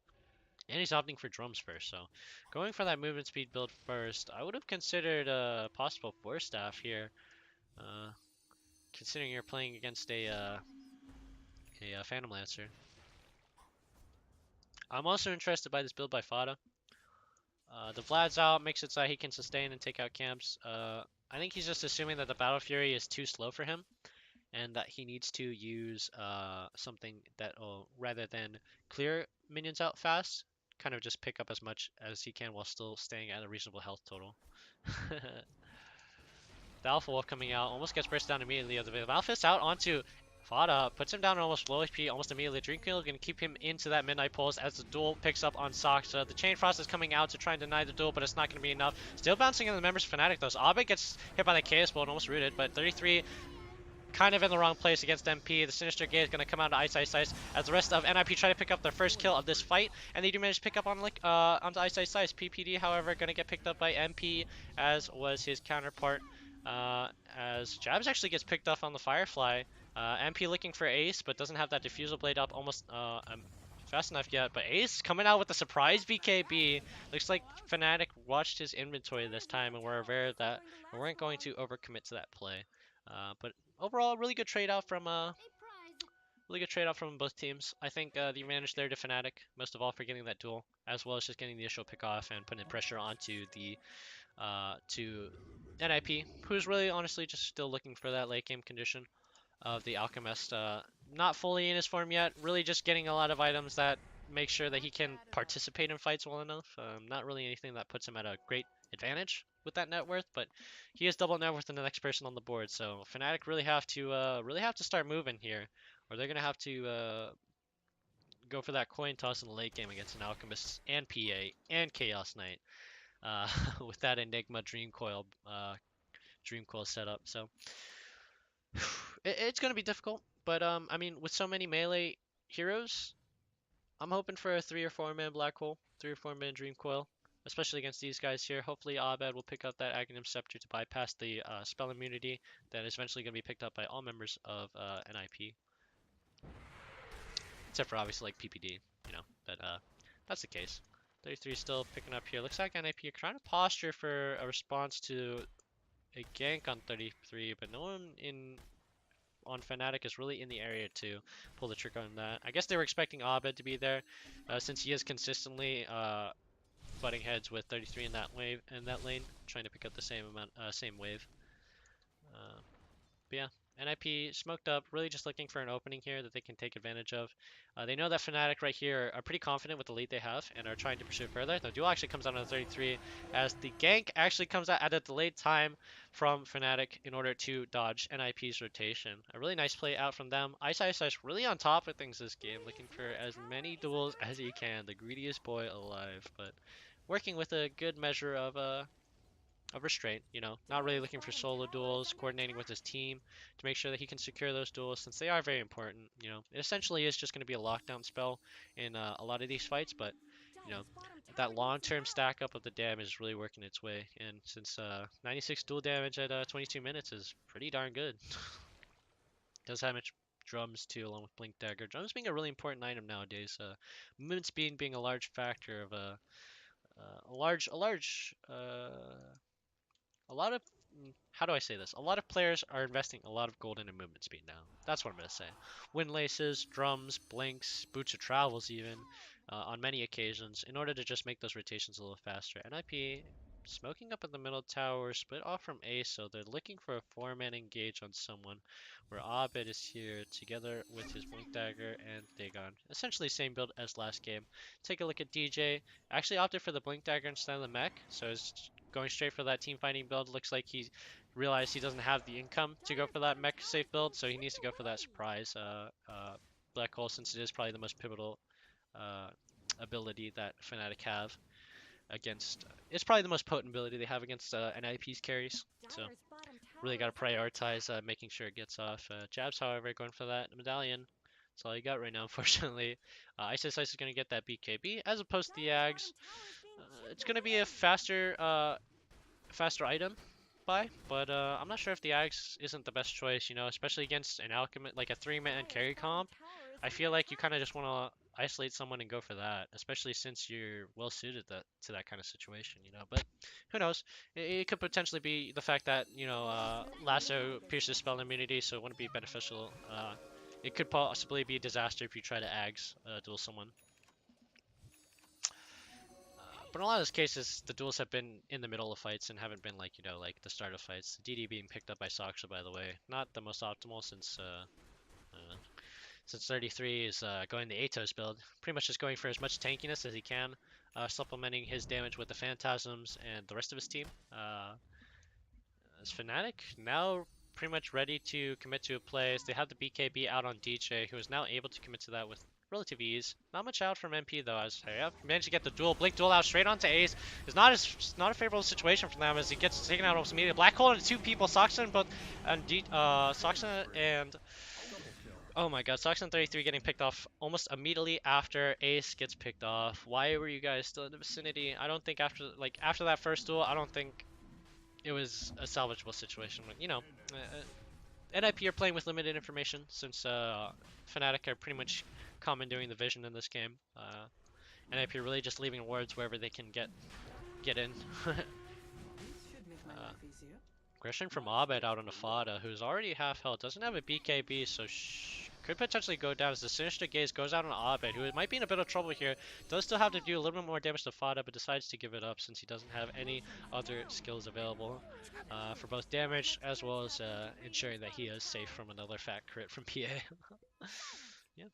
And he's opting for drums first, so going for that movement speed build first, I would have considered a possible 4-staff here, uh, considering you're playing against a Phantom Lancer. I'm also interested by this build by Fada. The Vlad's out, makes it so he can sustain and take out camps. I think he's just assuming that the Battle Fury is too slow for him, and that he needs to use something that will, rather than clear minions out fast, kind of just pick up as much as he can while still staying at a reasonable health total. The Alpha Wolf coming out, almost gets burst down immediately. The Alpha's out onto Fada, puts him down at almost low HP, almost immediately. DreamLeague gonna keep him into that midnight pulse as the duel picks up on Saksa. The Chain Frost is coming out to try and deny the duel, but it's not gonna be enough. Still bouncing in the members of Fnatic though. So Abe gets hit by the Chaos Bolt, almost rooted, but 33 kind of in the wrong place against MP. The Sinister Gate is going to come out to Ice Ice Ice as the rest of NIP try to pick up their first kill of this fight, and they do manage to pick up on onto Ice Ice Ice. PPD, however, going to get picked up by MP, as was his counterpart. As Jabs actually gets picked up on the Firefly. MP looking for Ace, but doesn't have that Diffusal Blade up almost fast enough yet. But Ace coming out with a surprise BKB. Looks like Fnatic watched his inventory this time and were aware that we weren't going to overcommit to that play. But overall, really good trade off from both teams. I think the advantage there to Fnatic, most of all for getting that duel, as well as just getting the initial pick off and putting pressure onto the to NIP, who's really honestly just still looking for that late game condition of the Alchemist. Not fully in his form yet, really just getting a lot of items that make sure that he can participate in fights well enough. Not really anything that puts him at a great advantage with that net worth, but he has double net worth than the next person on the board. So Fnatic really have to start moving here, or they're gonna have to go for that coin toss in the late game against an Alchemist and PA and Chaos Knight with that Enigma Dream Coil setup. So it's gonna be difficult, but I mean, with so many melee heroes, I'm hoping for a 3 or 4 man Black Hole, 3 or 4 man Dream Coil, especially against these guys here. Hopefully Abed will pick up that Aghanim Scepter to bypass the spell immunity that is eventually going to be picked up by all members of NIP. Except for obviously like PPD, but that's the case. 33 still picking up here. Looks like NIP are trying to posture for a response to a gank on 33, but no one on Fnatic is really in the area to pull the trigger on that. I guess they were expecting Abed to be there, since he is consistently butting heads with 33 in that lane, trying to pick up the same wave. But yeah, NIP smoked up, really just looking for an opening here that they can take advantage of. They know that Fnatic right here are pretty confident with the lead they have and are trying to pursue further. The duel actually comes out on 33 as the gank actually comes out at a delayed time from Fnatic in order to dodge NIP's rotation. A really nice play out from them. Ice Ice Ice really on top of things this game, looking for as many duels as he can. The greediest boy alive, but working with a good measure of restraint, not really looking for solo duels, coordinating with his team to make sure that he can secure those duels since they are very important. It essentially is just going to be a lockdown spell in a lot of these fights, but that long-term stack up of the damage is really working its way. And since 96 dual damage at 22 minutes is pretty darn good, does have much drums too, along with Blink Dagger. Drums being a really important item nowadays. Movement speed being a large factor of a lot of how do I say this? A lot of players are investing a lot of gold into movement speed now. That's what I'm gonna say. Wind laces, drums, blinks, boots of travels, even on many occasions, in order to just make those rotations a little faster. NIP smoking up in the middle tower, split off from Ace, so they're looking for a 4-man engage on someone. Where Abed is here together with his Blink Dagger and Dagon. Essentially same build as last game. Take a look at DJ. Actually opted for the Blink Dagger instead of the mech, so it's going straight for that team fighting build. Looks like he realized he doesn't have the income to go for that mech safe build, so he needs to go for that surprise Black Hole, since it is probably the most pivotal ability that Fnatic have against. It's probably the most potent ability they have against NIP's carries. So really got to prioritize making sure it gets off. Jabs, however, going for that medallion. That's all you got right now, unfortunately. Ice Ice Ice is going to get that BKB as opposed to the Ags. It's going to be a faster item buy, but I'm not sure if the Ags isn't the best choice, especially against an Alchemist, like a 3-man carry comp. I feel like you kind of just want to isolate someone and go for that, especially since you're well suited to that kind of situation, you know. But who knows? It could potentially be the fact that Lasso pierces spell immunity, so it wouldn't be beneficial. It could possibly be a disaster if you try to Ags duel someone. But in a lot of those cases, the duels have been in the middle of fights and haven't been like, like the start of fights. DD being picked up by Soxa, by the way, not the most optimal uh, since 33 is going the Atos build. Pretty much just going for as much tankiness as he can, supplementing his damage with the Phantasms and the rest of his team. As Fnatic now pretty much ready to commit to a play. They have the BKB out on DJ, who is now able to commit to that with relative ease. Not much out from MP though, as they have managed to get the blink duel out straight onto Ace. It's not a favorable situation for them as he gets taken out almost immediately. Black hole into two people, Soxon, Soxon and oh my god, Soxon 33 getting picked off almost immediately after Ace gets picked off. Why were you guys still in the vicinity? I don't think after that first duel, I don't think it was a salvageable situation. But NIP are playing with limited information since Fnatic are pretty much commandeering the vision in this game. NIP are really just leaving wards wherever they can get in. Aggression from Abed out on Afada, who's already half health, doesn't have a BKB, so could potentially go down as the Sinister Gaze goes out on Abed, who might be in a bit of trouble here. Does still have to do a little bit more damage to Fada, but decides to give it up since he doesn't have any other skills available for both damage as well as ensuring that he is safe from another fat crit from PA. Yeah,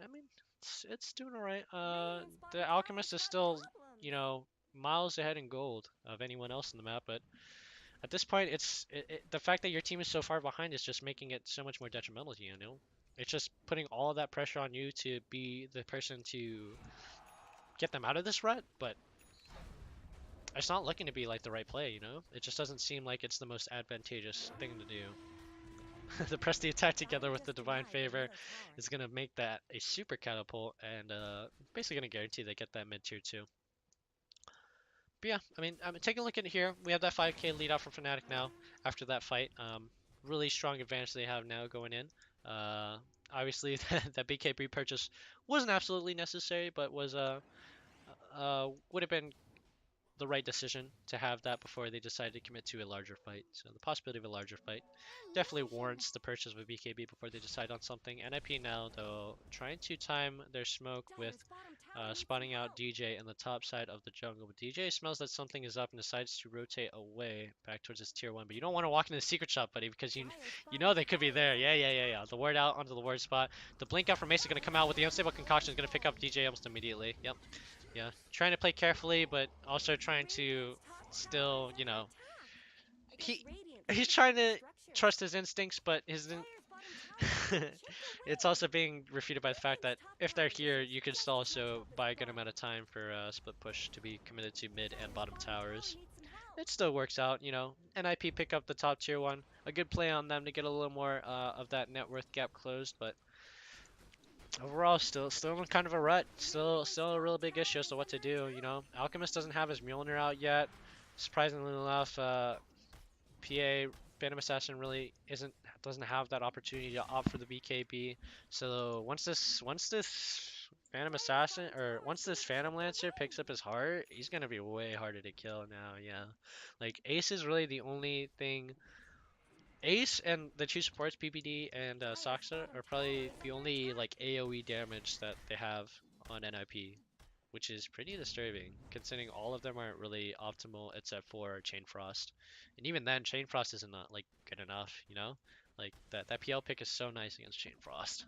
I mean, it's doing alright. The Alchemist is still, miles ahead in gold of anyone else in the map, but at this point, the fact that your team is so far behind is just making it so much more detrimental to you, It's just putting all of that pressure on you to be the person to get them out of this rut, but it's not looking to be like the right play, It just doesn't seem like it's the most advantageous thing to do. The press the attack together with the Divine Favor is going to make that a super catapult and basically going to guarantee they get that mid tier 2. But yeah, I mean, taking a look at it here, we have that 5k lead out from Fnatic now after that fight. Really strong advantage they have now going in. Obviously, that BKB purchase wasn't absolutely necessary, but was would have been the right decision to have that before they decided to commit to a larger fight. So the possibility of a larger fight definitely warrants the purchase of a BKB before they decide on something. NIP now, though, trying to time their smoke with spotting out DJ in the top side of the jungle. But DJ smells that something is up and decides to rotate away back towards his tier 1. But you don't want to walk into the secret shop, buddy, because you know they could be there. Yeah. The ward out onto the ward spot. The blink out from Mace is going to come out with the unstable concoction. Is going to pick up DJ almost immediately. Yep. Yeah, trying to play carefully, but also trying to still, he's trying to trust his instincts, but it's also being refuted by the fact that if they're here, you can still also buy a good amount of time for split push to be committed to mid and bottom towers. It still works out, NIP pick up the top tier 1, a good play on them to get a little more of that net worth gap closed, but overall, still in kind of a rut. Still a really big issue as to what to do. Alchemist doesn't have his Mjolnir out yet. Surprisingly enough, PA Phantom Assassin really doesn't have that opportunity to opt for the BKB. So once this Phantom Assassin once this Phantom Lancer picks up his heart, he's gonna be way harder to kill now. Yeah, like Ace is really the only thing. Ace and the two supports, PPD and Soxa, are probably the only like AoE damage that they have on NIP, which is pretty disturbing considering all of them aren't really optimal except for Chain Frost. And even then, Chain Frost isn't not like good enough, Like that PL pick is so nice against Chain Frost.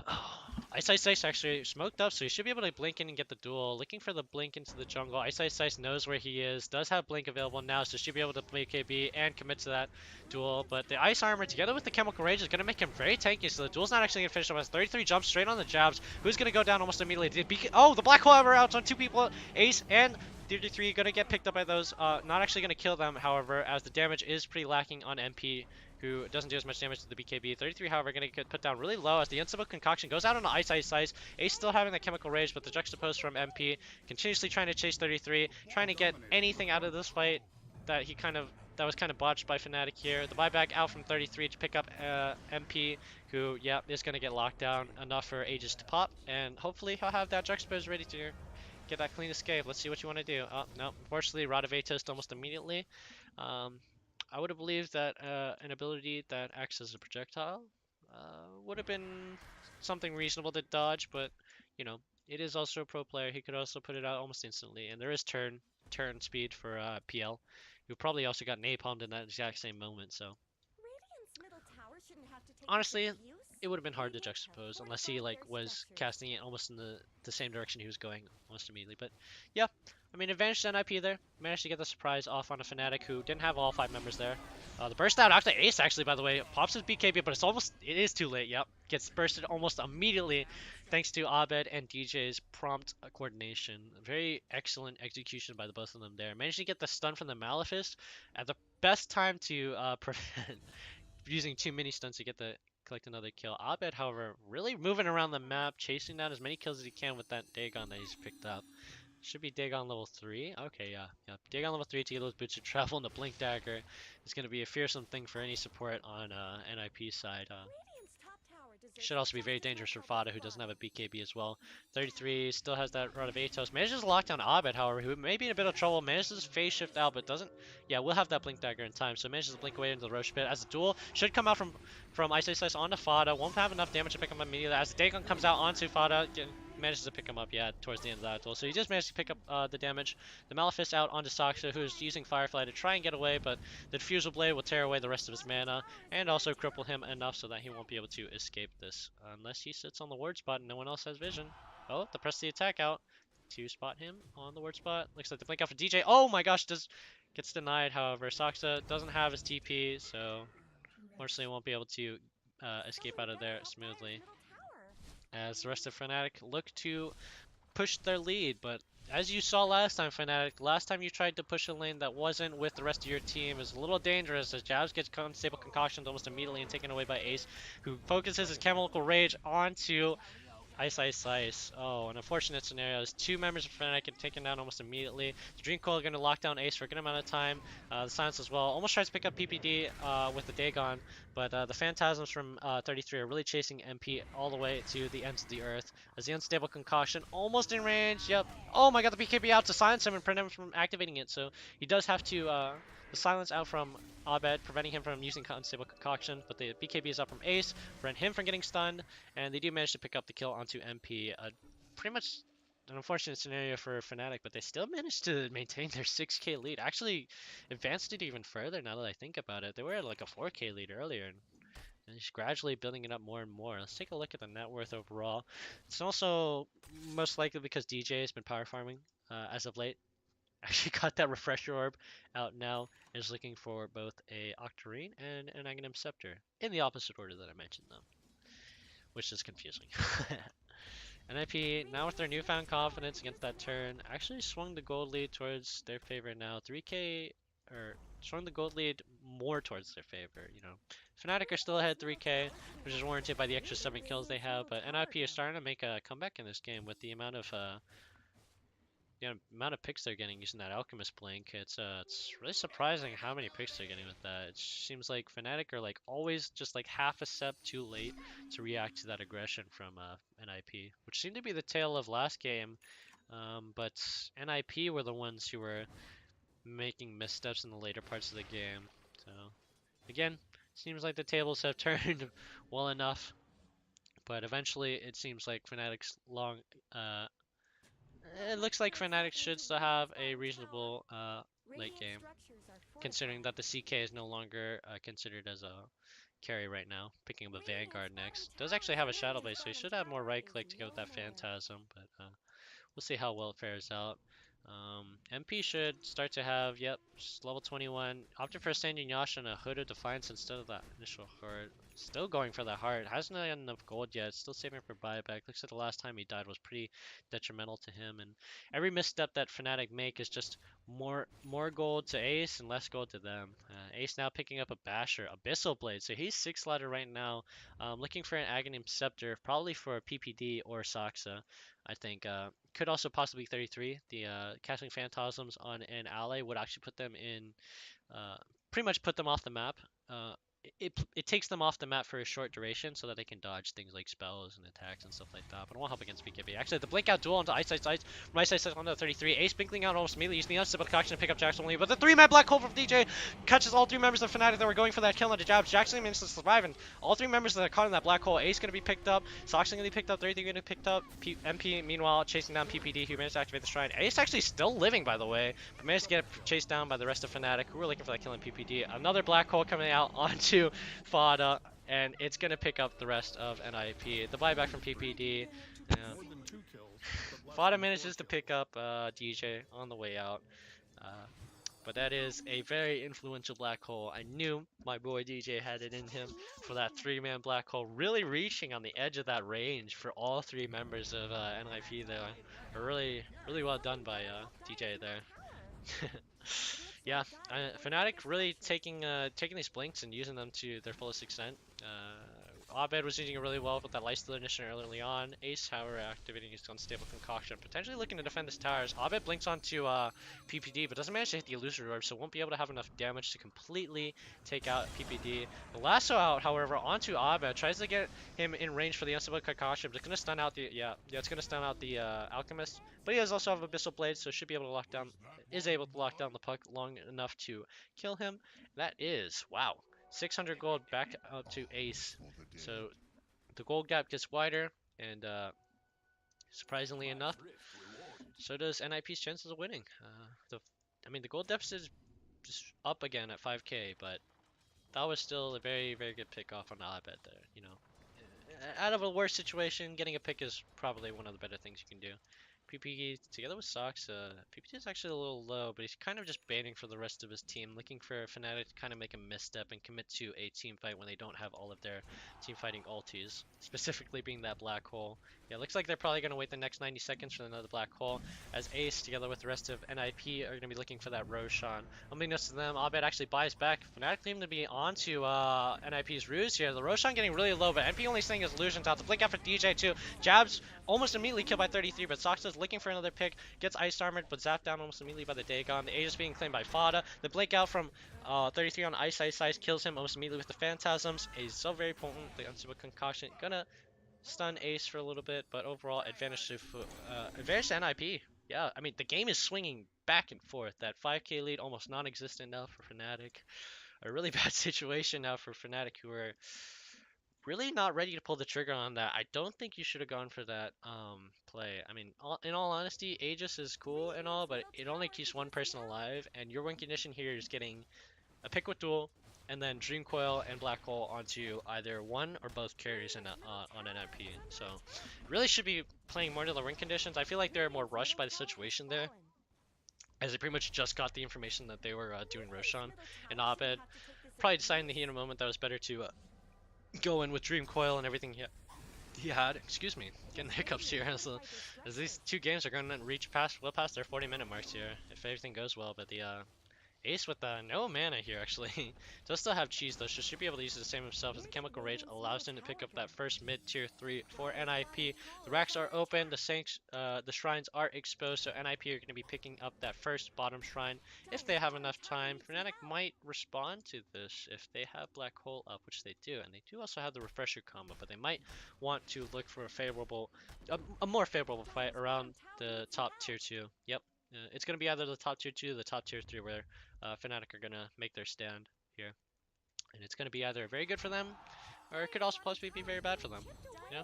Oh, Ice actually smoked up, so he should be able to blink in and get the duel. Looking for the blink into the jungle. Ice knows where he is, does have blink available now, so should be able to play KB and commit to that duel. But the ice armor together with the chemical rage is going to make him very tanky, so the duel's not actually going to finish him. As 33 jumps straight on the jabs. Who's going to go down almost immediately? Oh, the black hole armor out on two people. Ace and 33 going to get picked up by those. Not actually going to kill them, however, as the damage is pretty lacking on MP, who doesn't do as much damage to the BKB. 33, however, going to get put down really low as the Unstable Concoction goes out on Ice. Ace still having that Chemical Rage, but the Juxtapose from MP continuously trying to chase 33, trying to get anything out of this fight that he kind of that was kind of botched by Fnatic here. The buyback out from 33 to pick up MP, who, yeah, is going to get locked down enough for Aegis to pop, and hopefully he'll have that Juxtapose ready to get that clean escape. Let's see what you want to do. Oh, no, unfortunately, Rod of Atos almost immediately. Um, I would have believed that an ability that acts as a projectile would have been something reasonable to dodge, but, you know, it is also a pro player. He could also put it out almost instantly, and there is turn speed for PL, who probably also got napalmed in that exact same moment. So Radiant's middle tower shouldn't have to take this honestly, abuse. it would have been hard to Radiant have juxtapose unless he fortified like their was structures. casting it almost in the same direction he was going almost immediately. But yeah, I mean, advantage to NIP there. Managed to get the surprise off on a Fnatic who didn't have all 5 members there. The burst out after Ace actually, by the way, pops his BKB, but it is too late. Yep, gets bursted almost immediately, thanks to Abed and DJ's prompt coordination. Very excellent execution by the both of them there. Managed to get the stun from the Maleficent at the best time to prevent using too many stunts to collect another kill. Abed, however, really moving around the map, chasing down as many kills as he can with that Dagon that he's picked up. Should be Dagon level 3. Okay, yeah. Dagon level 3 to get those boots of travel, and the Blink Dagger is going to be a fearsome thing for any support on NIP side. Radiant's top tower deserves Should also be just very as dangerous much for help as Fada, who doesn't Fada. have a BKB as well. 33 still has that Rod of Atos. Manages to lock down Abed, however, who may be in a bit of trouble. Manages to phase shift out, but doesn't. Yeah, we'll have that Blink Dagger in time. So manages to blink away into the Roche pit. As the duel should come out from Ice Ice Slice onto Fada. Won't have enough damage to pick him up immediately. As the Dagon comes out onto Fada, manages to pick him up, yeah, towards the end of that duel. So he just managed to pick up the damage. The Maleficent out onto Saksa, who's using Firefly to try and get away, but the Diffusal Blade will tear away the rest of his mana and also cripple him enough so that he won't be able to escape this unless he sits on the ward spot and no one else has vision. Oh, the press the attack out to spot him on the ward spot. Looks like the blink out for DJ. Oh my gosh, gets denied. However, Saksa doesn't have his TP, so unfortunately won't be able to escape out of there smoothly. As the rest of Fnatic look to push their lead, but as you saw last time, Fnatic, last time you tried to push a lane that wasn't with the rest of your team is a little dangerous as Jabs gets unstable concoctions almost immediately and taken away by Ace, who focuses his chemical rage onto Ice Ice Slice. Oh, an unfortunate scenario. As 2 members of Fnatic get taken down almost immediately. The Dream Coil going to lock down Ace for a good amount of time. The Silence as well. Almost tries to pick up PPD with the Dagon, but the Phantasms from 33 are really chasing MP all the way to the ends of the earth. As the Unstable Concoction almost in range. Yep. Oh my god, the BKB out to silence him and prevent him from activating it. So he does have to the silence out from Abed, preventing him from using Unstable Concoction, but the BKB is up from Ace, prevent him from getting stunned, and they do manage to pick up the kill onto MP. Pretty much an unfortunate scenario for Fnatic, but they still managed to maintain their 6k lead. Actually, advanced it even further now that I think about it. They were at like a 4k lead earlier, and just gradually building it up more and more. Let's take a look at the net worth overall. It's also most likely because DJ has been power farming as of late. Actually got that refresher orb out now, is looking for both a Octarine and an Aghanim Scepter in the opposite order that I mentioned them, which is confusing. NIP, now with their newfound confidence against that turn, actually swung the gold lead towards their favor now. 3k, or swung the gold lead more towards their favor, you know. Fnatic are still ahead 3k, which is warranted by the extra 7 kills they have, but NIP is starting to make a comeback in this game with the amount of picks they're getting using that Alchemist Blink. It's really surprising how many picks they're getting with that. It seems like Fnatic are like always just like half a step too late to react to that aggression from NIP, which seemed to be the tale of last game. But NIP were the ones who were making missteps in the later parts of the game. So again, seems like the tables have turned well enough, but eventually it seems like Fnatic's it looks like Fnatic should still have a reasonable late game, considering that the CK is no longer considered as a carry right now. Picking up a Vanguard next. Does actually have a Shadow Blade, so he should have more right click to go with that Phantasm, but we'll see how well it fares out. MP should start to have, yep, level 21. Opted for a Standing Yasha and a Hood of Defiance instead of that initial heart. Still going for the heart. Hasn't had enough gold yet. Still saving for buyback. Looks like the last time he died was pretty detrimental to him. And every misstep that Fnatic make is just more gold to Ace and less gold to them. Ace now picking up a Basher, Abyssal Blade. So he's 6 ladder right now. Looking for an Aghanim Scepter, probably for a PPD or Saksa. I think could also possibly 33. The casting Phantasms on an ally would actually put them in pretty much put them off the map. Uh, it takes them off the map for a short duration so that they can dodge things like spells and attacks and stuff like that. But it won't help against BKB. Actually, the blink out duel onto Ice Ice Ice. From Ice Ice Ice onto 33. Ace Binkling out almost immediately using the unstable concoction to pick up Jackson only. But the 3-man black hole from DJ catches all 3 members of Fnatic that were going for that kill onto Jabs. Jackson manages to survive, and all 3 members that are caught in that black hole. Ace going to be picked up. Sox going to be picked up. 33 going to be picked up. MP meanwhile chasing down PPD who managed to activate the shrine. Ace actually still living, by the way, but managed to get chased down by the rest of Fnatic who were looking for that kill in PPD. Another black hole coming out onto Fada, and it's going to pick up the rest of NIP. The buyback from PPD. Yeah. Fada manages to pick up DJ on the way out. But that is a very influential black hole. I knew my boy DJ had it in him for that 3-man black hole, really reaching on the edge of that range for all 3 members of NIP there. Really well done by DJ there. Yeah, Fnatic really taking these blinks and using them to their fullest extent. Abed was using it really well with that lifesteal initiative early on. Ace, however, activating his unstable concoction, potentially looking to defend his towers. Abed blinks onto PPD, but doesn't manage to hit the illusory orb, so won't be able to have enough damage to completely take out PPD. The lasso out, however, onto Abed, tries to get him in range for the unstable concoction, but it's gonna stun out the it's gonna stun out the alchemist. But he does also have Abyssal Blade, so should be able to lock down. Is able to lock down the puck long enough to kill him. That is, wow, 600 gold back up to Ace. So the gold gap gets wider, and surprisingly enough, so does NIP's chances of winning. The gold deficit is just up again at 5k, but that was still a very good pick off on Abed there. You know, out of a worse situation, getting a pick is probably one of the better things you can do. PPD together with Sox, PPD is actually a little low, but he's kind of just baiting for the rest of his team, looking for Fnatic to kind of make a misstep and commit to a team fight when they don't have all of their team fighting ultis, specifically being that black hole. Yeah, looks like they're probably going to wait the next 90 seconds for another black hole, as Ace, together with the rest of NIP, are going to be looking for that Roshan. Unbeknownst to them, Abed actually buys back. Fnatic seem to be onto NIP's ruse here. The Roshan getting really low, but NP only staying his illusions out. The blink out for DJ too. Jabs almost immediately killed by 33, but Sox is looking for another pick. Gets ice armored, but zapped down almost immediately by the Dagon. The Aegis being claimed by Fada. The blink out from 33 on Ice kills him almost immediately with the Phantasms. Is so very potent. The unstable concoction gonna stun Ace for a little bit, but overall advantage to NIP. Yeah, I mean the game is swinging back and forth. That 5k lead almost non-existent now for Fnatic. A really bad situation now for Fnatic, who are really not ready to pull the trigger on that. I don't think you should have gone for that play. I mean, in all honesty, Aegis is cool and all, but it only keeps one person alive, and your win condition here is getting a pick with duel, and then Dream Coil and Black Hole onto either one or both carries on NIP. So, really should be playing more to the win conditions. I feel like they're more rushed by the situation there, as they pretty much just got the information that they were doing Roshan and Abed. Probably deciding the heat in a moment that was better to go in with Dream Coil and everything he had. Excuse me, getting hiccups here as these 2 games are going to reach well past their 40-minute marks here if everything goes well. But the Ace with no mana here actually does still have cheese though, so should be able to use the same himself, as the Chemical Rage allows him to pick up that first mid tier 3 for NIP. The racks are open, the shrines are exposed, so NIP are going to be picking up that first bottom shrine if they have enough time. Fnatic might respond to this if they have Black Hole up, which they do, and they do also have the Refresher combo, but they might want to look for a more favorable fight around the top tier 2. Yep. It's going to be either the top tier 2 or the top tier 3 where Fnatic are going to make their stand here. And it's going to be either very good for them, or it could also possibly be very bad for them. Yeah.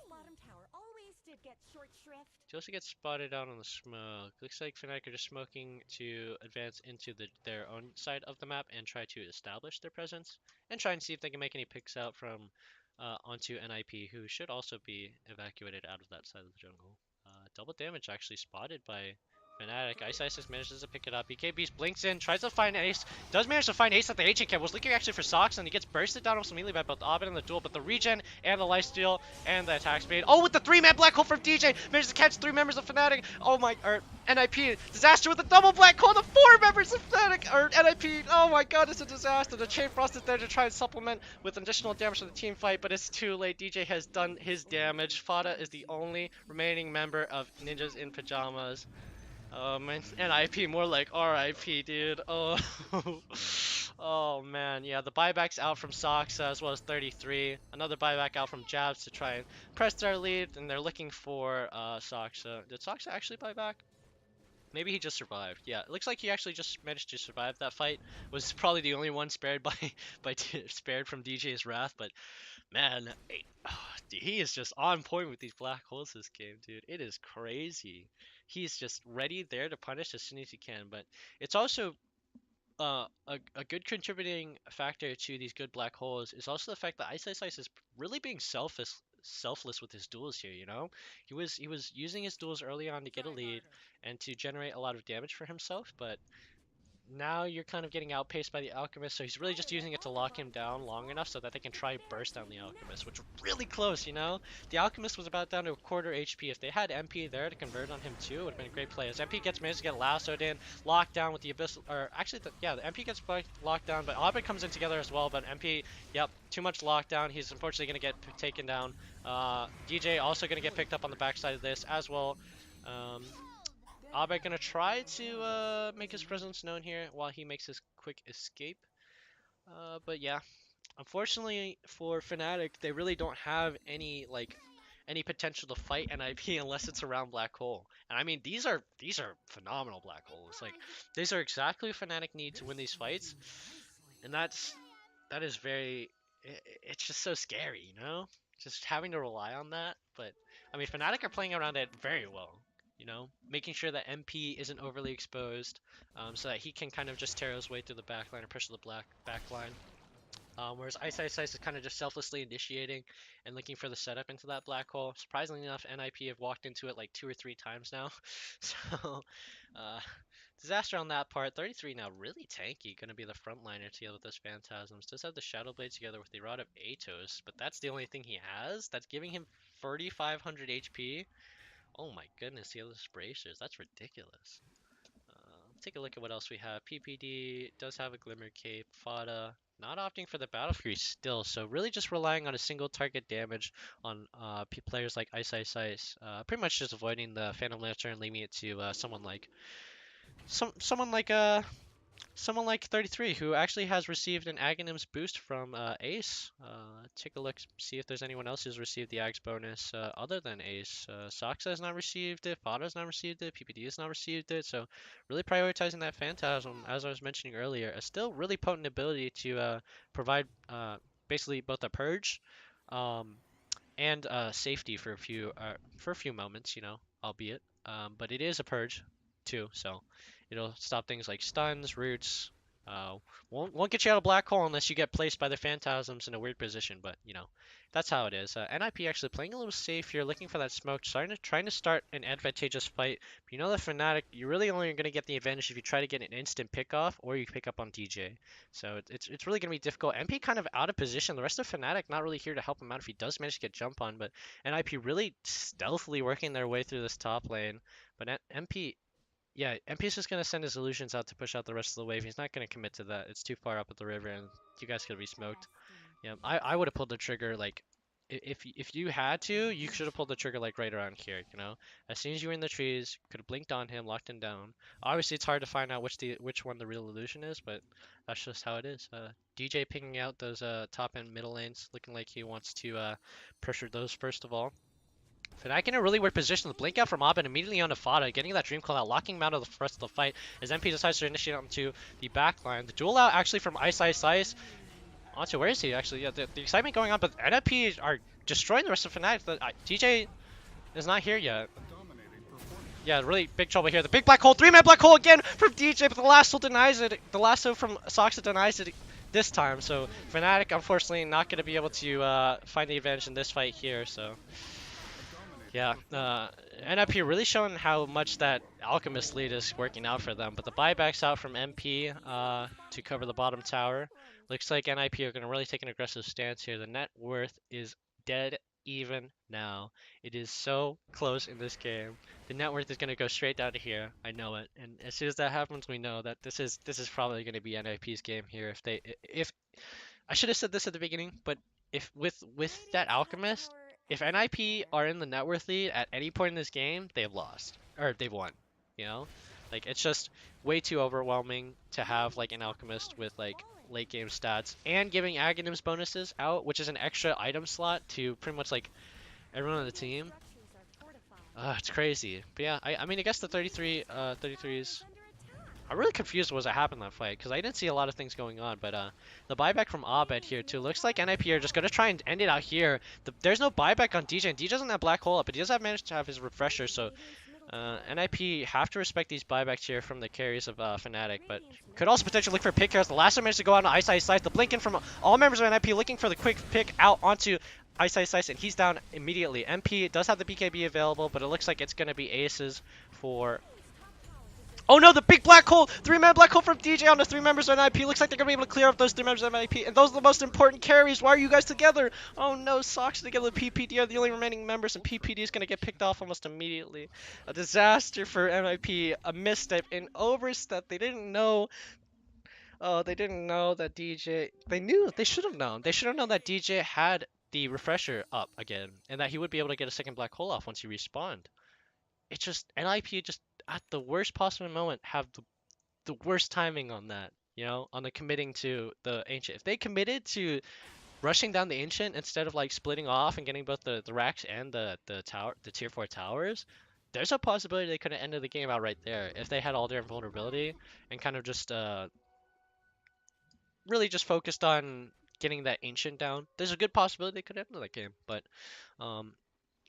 He also gets spotted out on the smoke. Looks like Fnatic are just smoking to advance into their own side of the map and try to establish their presence, and try and see if they can make any picks out from onto NIP, who should also be evacuated out of that side of the jungle. Double damage actually spotted by Fnatic. Ice manages to pick it up. BK Beast blinks in, tries to find Ace. Does manage to find Ace at the Ancient Camp. Was looking actually for Sox, and he gets bursted down almost immediately by both Abed and the duel. But the regen and the lifesteal and the attack speed. Oh, with the 3-man Black Hole from DJ. Manages to catch 3 members of Fnatic. Oh my, NIP. Disaster with the double Black Hole. The 4 members of Fnatic, or NIP. Oh my god, it's a disaster. The Chain Frost is there to try and supplement with additional damage for the team fight, but it's too late. DJ has done his damage. Fada is the only remaining member of Ninjas in Pyjamas. Man, NIP, more like RIP, dude. Oh, Oh man, yeah, the buybacks out from Sox as well as 33. Another buyback out from Jabs to try and press their lead, and they're looking for Sox. Did Sox actually buy back? Maybe he just survived. Yeah, it looks like he actually just managed to survive that fight. Was probably the only one spared by spared from DJ's wrath, but man, he is just on point with these black holes this game, dude. It is crazy. He's just ready there to punish as soon as he can, but it's also a good contributing factor to these good black holes is also the fact that Ice Ice Ice is really being selfless with his duels here, you know? He was using his duels early on to get a lead and to generate a lot of damage for himself, but now you're kind of getting outpaced by the Alchemist, so he's really just using it to lock him down long enough so that they can try burst down the Alchemist, which was really close, you know? The Alchemist was about down to a quarter HP. If they had MP there to convert on him too, it would have been a great play. As MP managed to get lassoed in, locked down with the Abyss, or actually, the MP gets locked down, but Orbit comes in together as well, but MP, yep, too much lockdown. He's unfortunately going to get taken down. DJ also going to get picked up on the backside of this as well. Um, Abed gonna try to make his presence known here while he makes his quick escape. But yeah, unfortunately for Fnatic, they really don't have any potential to fight NIP unless it's around Black Hole. And I mean these are phenomenal Black Holes. Like these are exactly what Fnatic need to win these fights, and that is very it's just so scary, you know? Just having to rely on that. But I mean, Fnatic are playing around it very well, you know, making sure that MP isn't overly exposed, so that he can kind of just tear his way through the backline or push the black backline. Whereas Ice Ice Ice is kind of just selflessly initiating and looking for the setup into that black hole. Surprisingly enough, NIP have walked into it like 2 or 3 times now. So, uh, disaster on that part. 33 now, really tanky. Going to be the frontliner to deal with those Phantasms. Does have the Shadow Blade together with the Rod of Atos, but that's the only thing he has. That's giving him 3,500 HP. Oh my goodness, he has bracers. That's ridiculous. Let's take a look at what else we have. PPD does have a Glimmer Cape. Fada not opting for the Battle Fury still, so really just relying on a single target damage on players like Ice Ice Ice. Pretty much just avoiding the Phantom Lancer and leaving it to someone like someone like someone like 33, who actually has received an Aghanim's boost from Ace. Take a look, see if there's anyone else who's received the Ags bonus other than Ace. Soxa has not received it, Fada has not received it, PPD has not received it, so really prioritizing that Phantasm, as I was mentioning earlier, a still really potent ability to provide basically both a purge um, and safety for a few moments, you know, albeit. But it is a purge too, so it'll stop things like stuns, roots. Uh, won't get you out of black hole unless you get placed by the phantasms in a weird position, but you know, that's how it is. NIP actually playing a little safe here, looking for that smoke, trying to start an advantageous fight. But you know that Fnatic, you're really only going to get the advantage if you try to get an instant pick off or you pick up on DJ. So it's really going to be difficult. MP kind of out of position. The rest of Fnatic not really here to help him out if he does manage to get jump on, but NIP really stealthily working their way through this top lane. But MP, yeah, MP's just gonna send his illusions out to push out the rest of the wave. He's not gonna commit to that. It's too far up at the river, and you guys could be smoked. Yeah, I would have pulled the trigger like if you had to, you should have pulled the trigger like right around here. You know, as soon as you were in the trees, could have blinked on him, locked him down. Obviously, it's hard to find out which one the real illusion is, but that's just how it is. DJ picking out those top and middle lanes, looking like he wants to pressure those first of all. Fnatic in a really weird position. The blink out from Abed immediately onto Fada, getting that Dream Call out, locking him out of the rest of the fight as MP decides to initiate onto the back line. The duel out actually from Ice Ice Ice onto where is he actually? Yeah, the excitement going on, but NFP are destroying the rest of Fnatic. DJ is not here yet. Yeah, really big trouble here. The big black hole, 3-man black hole again from DJ, but the lasso denies it. The lasso from Soxa denies it this time. So Fnatic, unfortunately, not going to be able to find the advantage in this fight here. So yeah, NIP really showing how much that Alchemist lead is working out for them. But the buybacks out from MP to cover the bottom tower. Looks like NIP are going to really take an aggressive stance here. The net worth is dead even now. It is so close in this game. The net worth is going to go straight down to here. I know it. And as soon as that happens, we know that this is probably going to be NIP's game here. If I should have said this at the beginning, but if with that Alchemist, if NIP are in the net worth lead at any point in this game, they've lost or they've won. You know, like it's just way too overwhelming to have like an Alchemist with like late game stats and giving Aghanim's bonuses out, which is an extra item slot to pretty much like everyone on the team. It's crazy. But yeah, I mean, I guess the 33s. I'm really confused what happened in that fight because I didn't see a lot of things going on. But the buyback from Abed here too looks like NIP are just gonna try and end it out here. There's no buyback on DJ, and DJ doesn't have black hole up, but he does have managed to have his refresher. So NIP have to respect these buybacks here from the carries of Fnatic, but could also potentially look for a pick here as the last one managed to go out on Ice Ice Slice. The blink in from all members of NIP looking for the quick pick out onto Ice Ice Slice, and he's down immediately. MP does have the BKB available, but it looks like it's going to be aces for... Oh no, the big black hole! 3-man black hole from DJ on the 3 members of NIP. Looks like they're going to be able to clear up those 3 members of NIP. And those are the most important carries. Why are you guys together? Oh no, Sox together with PPD are the only remaining members. And PPD is going to get picked off almost immediately. A disaster for NIP. A misstep, an overstep. They didn't know. Oh, they didn't know that DJ... They knew. They should have known. They should have known that DJ had the refresher up again. And that he would be able to get a second black hole off once he respawned. It's just... NIP just... At the worst possible moment, have the worst timing on that, you know, on the committing to the Ancient. If they committed to rushing down the Ancient instead of like splitting off and getting both the racks and the tower, the tier 4 towers, there's a possibility they could have ended the game out right there if they had all their invulnerability and kind of just really just focused on getting that Ancient down. There's a good possibility they could have ended that game, but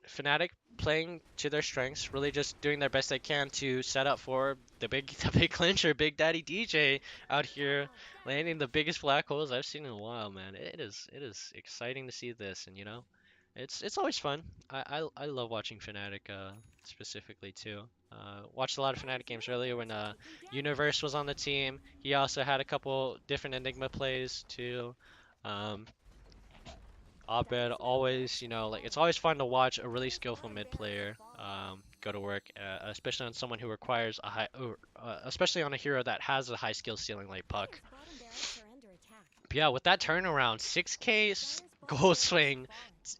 Fnatic playing to their strengths, really just doing their best they can to set up for the big clincher, Big Daddy DJ out here landing the biggest black holes I've seen in a while, man. It is exciting to see this, and you know, it's always fun. I love watching Fnatic specifically too. Watched a lot of Fnatic games earlier when Universe was on the team. He also had a couple different Enigma plays too. Um, Abed always, you know, like it's always fun to watch a really skillful mid player go to work, especially on someone who requires a high, especially on a hero that has a high skill ceiling like Puck. But yeah, with that turnaround, 6K goal swing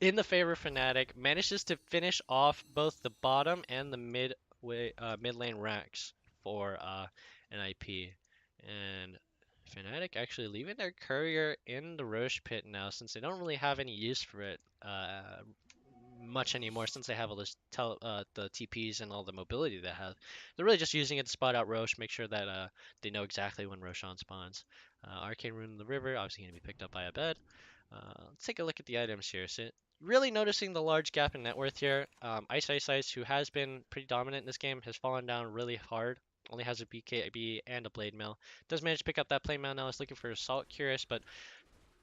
in the favor of Fnatic, manages to finish off both the bottom and the mid lane racks for NIP, and Fnatic actually leaving their courier in the Roche pit now since they don't really have any use for it much anymore since they have all this the TPs and all the mobility they have. They're really just using it to spot out Roche, make sure that they know exactly when Roshan spawns. Arcane Rune in the river, obviously going to be picked up by a bed. Let's take a look at the items here. So really noticing the large gap in net worth here. Ice Ice Ice, who has been pretty dominant in this game, has fallen down really hard. Only has a BKB and a Blade Mail. Does manage to pick up that Blade Mail now. Is looking for Assault Curious, but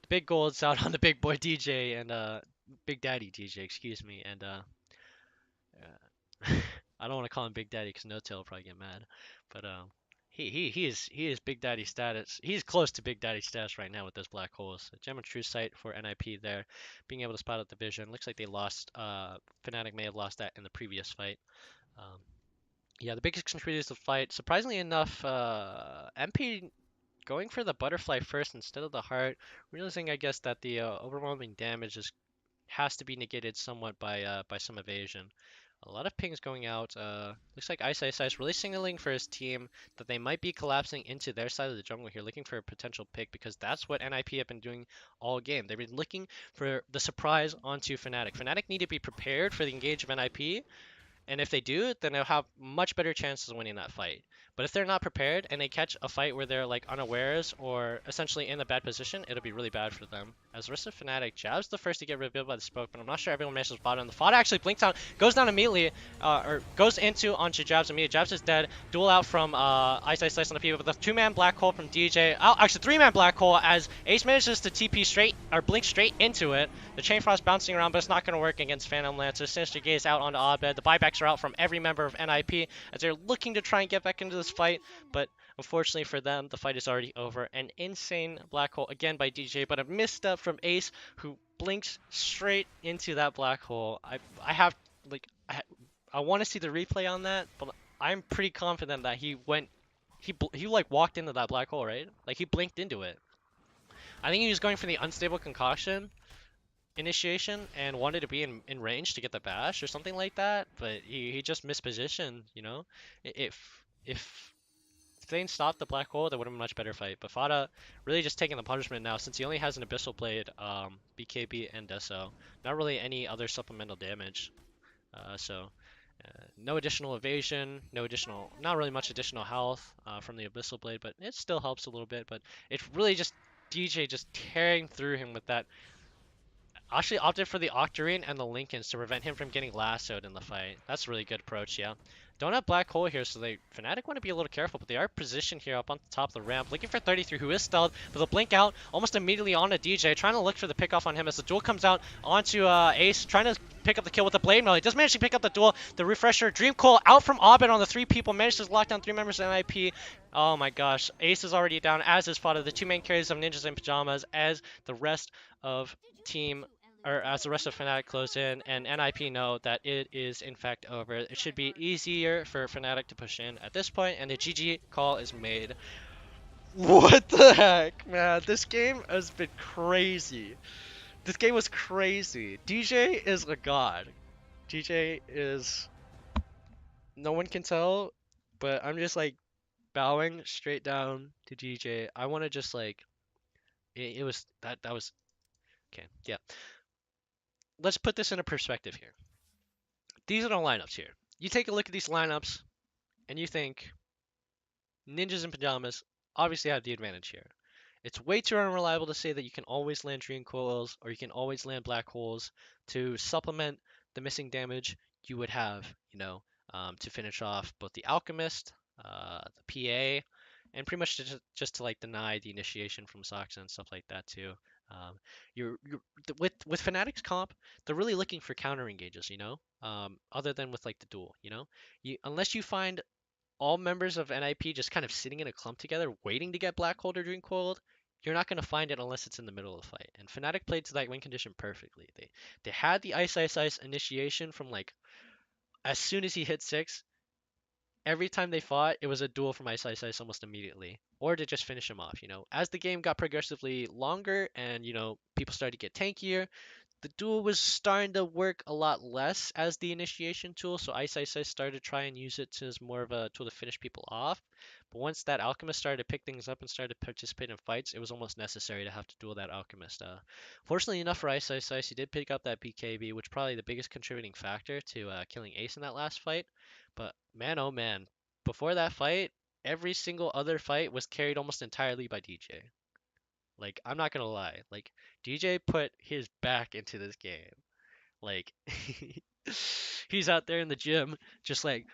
the big gold's out on the big boy DJ and Big Daddy DJ, excuse me. And I don't want to call him Big Daddy because No Tail will probably get mad. But he is Big Daddy status. He's close to Big Daddy status right now with those black holes. A Gem of True Sight for NIP there, being able to spot out the vision. Looks like they lost. Fnatic may have lost that in the previous fight. Yeah, the biggest contributors to the fight, surprisingly enough, MP going for the butterfly first instead of the heart, realizing I guess that the overwhelming damage has to be negated somewhat by some evasion. A lot of pings going out. Looks like Ice Ice Ice really signaling for his team that they might be collapsing into their side of the jungle here, looking for a potential pick because that's what NIP have been doing all game. They've been looking for the surprise onto Fnatic. Fnatic need to be prepared for the engage of NIP. And if they do, then they'll have much better chances of winning that fight. But if they're not prepared and they catch a fight where they're like unawares or essentially in a bad position, it'll be really bad for them. As the rest of Fnatic, Jab's the first to get revealed by the smoke, but I'm not sure everyone manages to spot him. The Fada actually blinks out, goes down immediately, or goes into onto Jabs immediately. Jabs is dead. Duel out from Ice Ice Slice on the people, but the 2-man black hole from DJ. Oh, actually 3-man black hole as Ace manages to TP straight, or blink straight into it. The Chain Frost bouncing around, but it's not going to work against Phantom Lancer. Sinister Gaze out onto Abed. The buybacks are out from every member of NIP as they're looking to try and get back into this fight, but unfortunately for them, the fight is already over. An insane black hole again by DJ, but a misstep from Ace, who blinks straight into that black hole. I want to see the replay on that, but I'm pretty confident that he like walked into that black hole, right? Like he blinked into it. I think he was going for the unstable concoction initiation and wanted to be in range to get the bash or something like that, but he just mispositioned, you know? If Thane stopped the black hole, that would have been a much better fight. But Fada really just taking the punishment now since he only has an Abyssal Blade, BKB, and Deso. Not really any other supplemental damage. No additional evasion, no additional, not really much additional health from the Abyssal Blade, but it still helps a little bit. But it's really just DJ just tearing through him with that. Actually opted for the Octarine and the Lincolns to prevent him from getting lassoed in the fight. That's a really good approach, yeah. Don't have Black Hole here, so Fnatic want to be a little careful, but they are positioned here up on the top of the ramp, looking for 33, who is stealth, but they'll blink out almost immediately onto DJ, trying to look for the pick off on him as the duel comes out onto Ace, trying to pick up the kill with the Blade Mail. He does manage to pick up the duel. The refresher, Dream Coil out from Abed on the 3 people, manages to lock down 3 members of NIP. Oh my gosh, Ace is already down, as is Fada, the 2 main carries of Ninjas in Pyjamas, as the rest of team or as the rest of Fnatic close in, and NIP know that it is in fact over. It should be easier for Fnatic to push in at this point, and the GG call is made. What the heck, man? This game has been crazy. This game was crazy. DJ is a god. DJ is... No one can tell, but I'm just like bowing straight down to DJ. I want to just like... It was... That was... Okay, yeah. Let's put this into perspective here. These are the lineups here. You take a look at these lineups, and you think Ninjas in Pyjamas obviously have the advantage here. It's way too unreliable to say that you can always land Dream Coils or you can always land Black Holes to supplement the missing damage you would have, to finish off both the Alchemist, the PA, and pretty much just to like deny the initiation from Soxa and stuff like that too. Um, you're with Fnatic's comp, they're really looking for counter engages, other than with like the duel, unless you find all members of NIP just kind of sitting in a clump together, waiting to get Black Hole or Dream Coiled, you're not going to find it unless it's in the middle of the fight. And Fnatic played to that win condition perfectly. They had the Ice Ice Ice initiation from like as soon as he hit 6. Every time they fought, it was a duel from Ice Ice Ice almost immediately, or to just finish him off. As the game got progressively longer and people started to get tankier, the duel was starting to work a lot less as the initiation tool, so Ice Ice Ice started to try and use it as more of a tool to finish people off. But once that Alchemist started to pick things up and started to participate in fights, it was almost necessary to have to duel that Alchemist. Fortunately enough for Ice Ice Ice, he did pick up that BKB, which probably the biggest contributing factor to killing Ace in that last fight. But man, oh man, before that fight, every single other fight was carried almost entirely by DJ. Like, I'm not gonna lie. Like, DJ put his back into this game. Like, he's out there in the gym, just like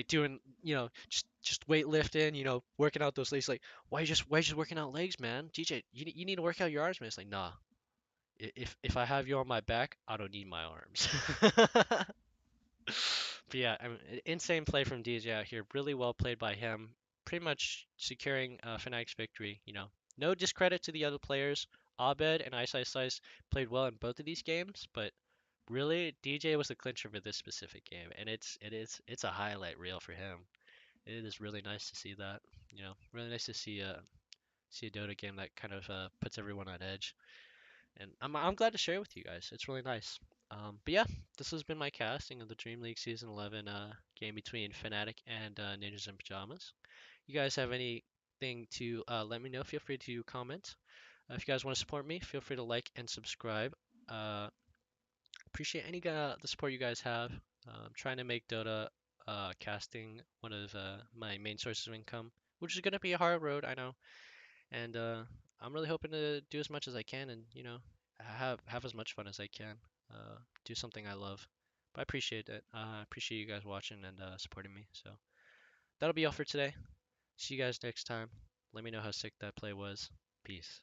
doing, just weightlifting, working out those legs. Like, why you just working out legs, man? DJ, you need to work out your arms, man. It's like, nah. If I have you on my back, I don't need my arms. But yeah, I mean, insane play from DJ out here. Really well played by him. Pretty much securing Fnatic's victory. No discredit to the other players. Abed and Ice Ice Ice played well in both of these games, but really DJ was the clincher for this specific game, and it's a highlight reel for him. It is really nice to see that. Really nice to see a Dota game that kind of puts everyone on edge, and I'm glad to share it with you guys. It's really nice. But yeah, this has been my casting of the Dream League Season 11 game between Fnatic and Ninjas in Pyjamas. You guys have anything to let me know, feel free to comment. If you guys want to support me, feel free to like and subscribe. Appreciate any the support you guys have. I'm trying to make Dota casting one of my main sources of income, which is going to be a hard road, I know. And I'm really hoping to do as much as I can and, have as much fun as I can. Do something I love. But I appreciate it. I appreciate you guys watching and supporting me. So that'll be all for today. See you guys next time. Let me know how sick that play was. Peace.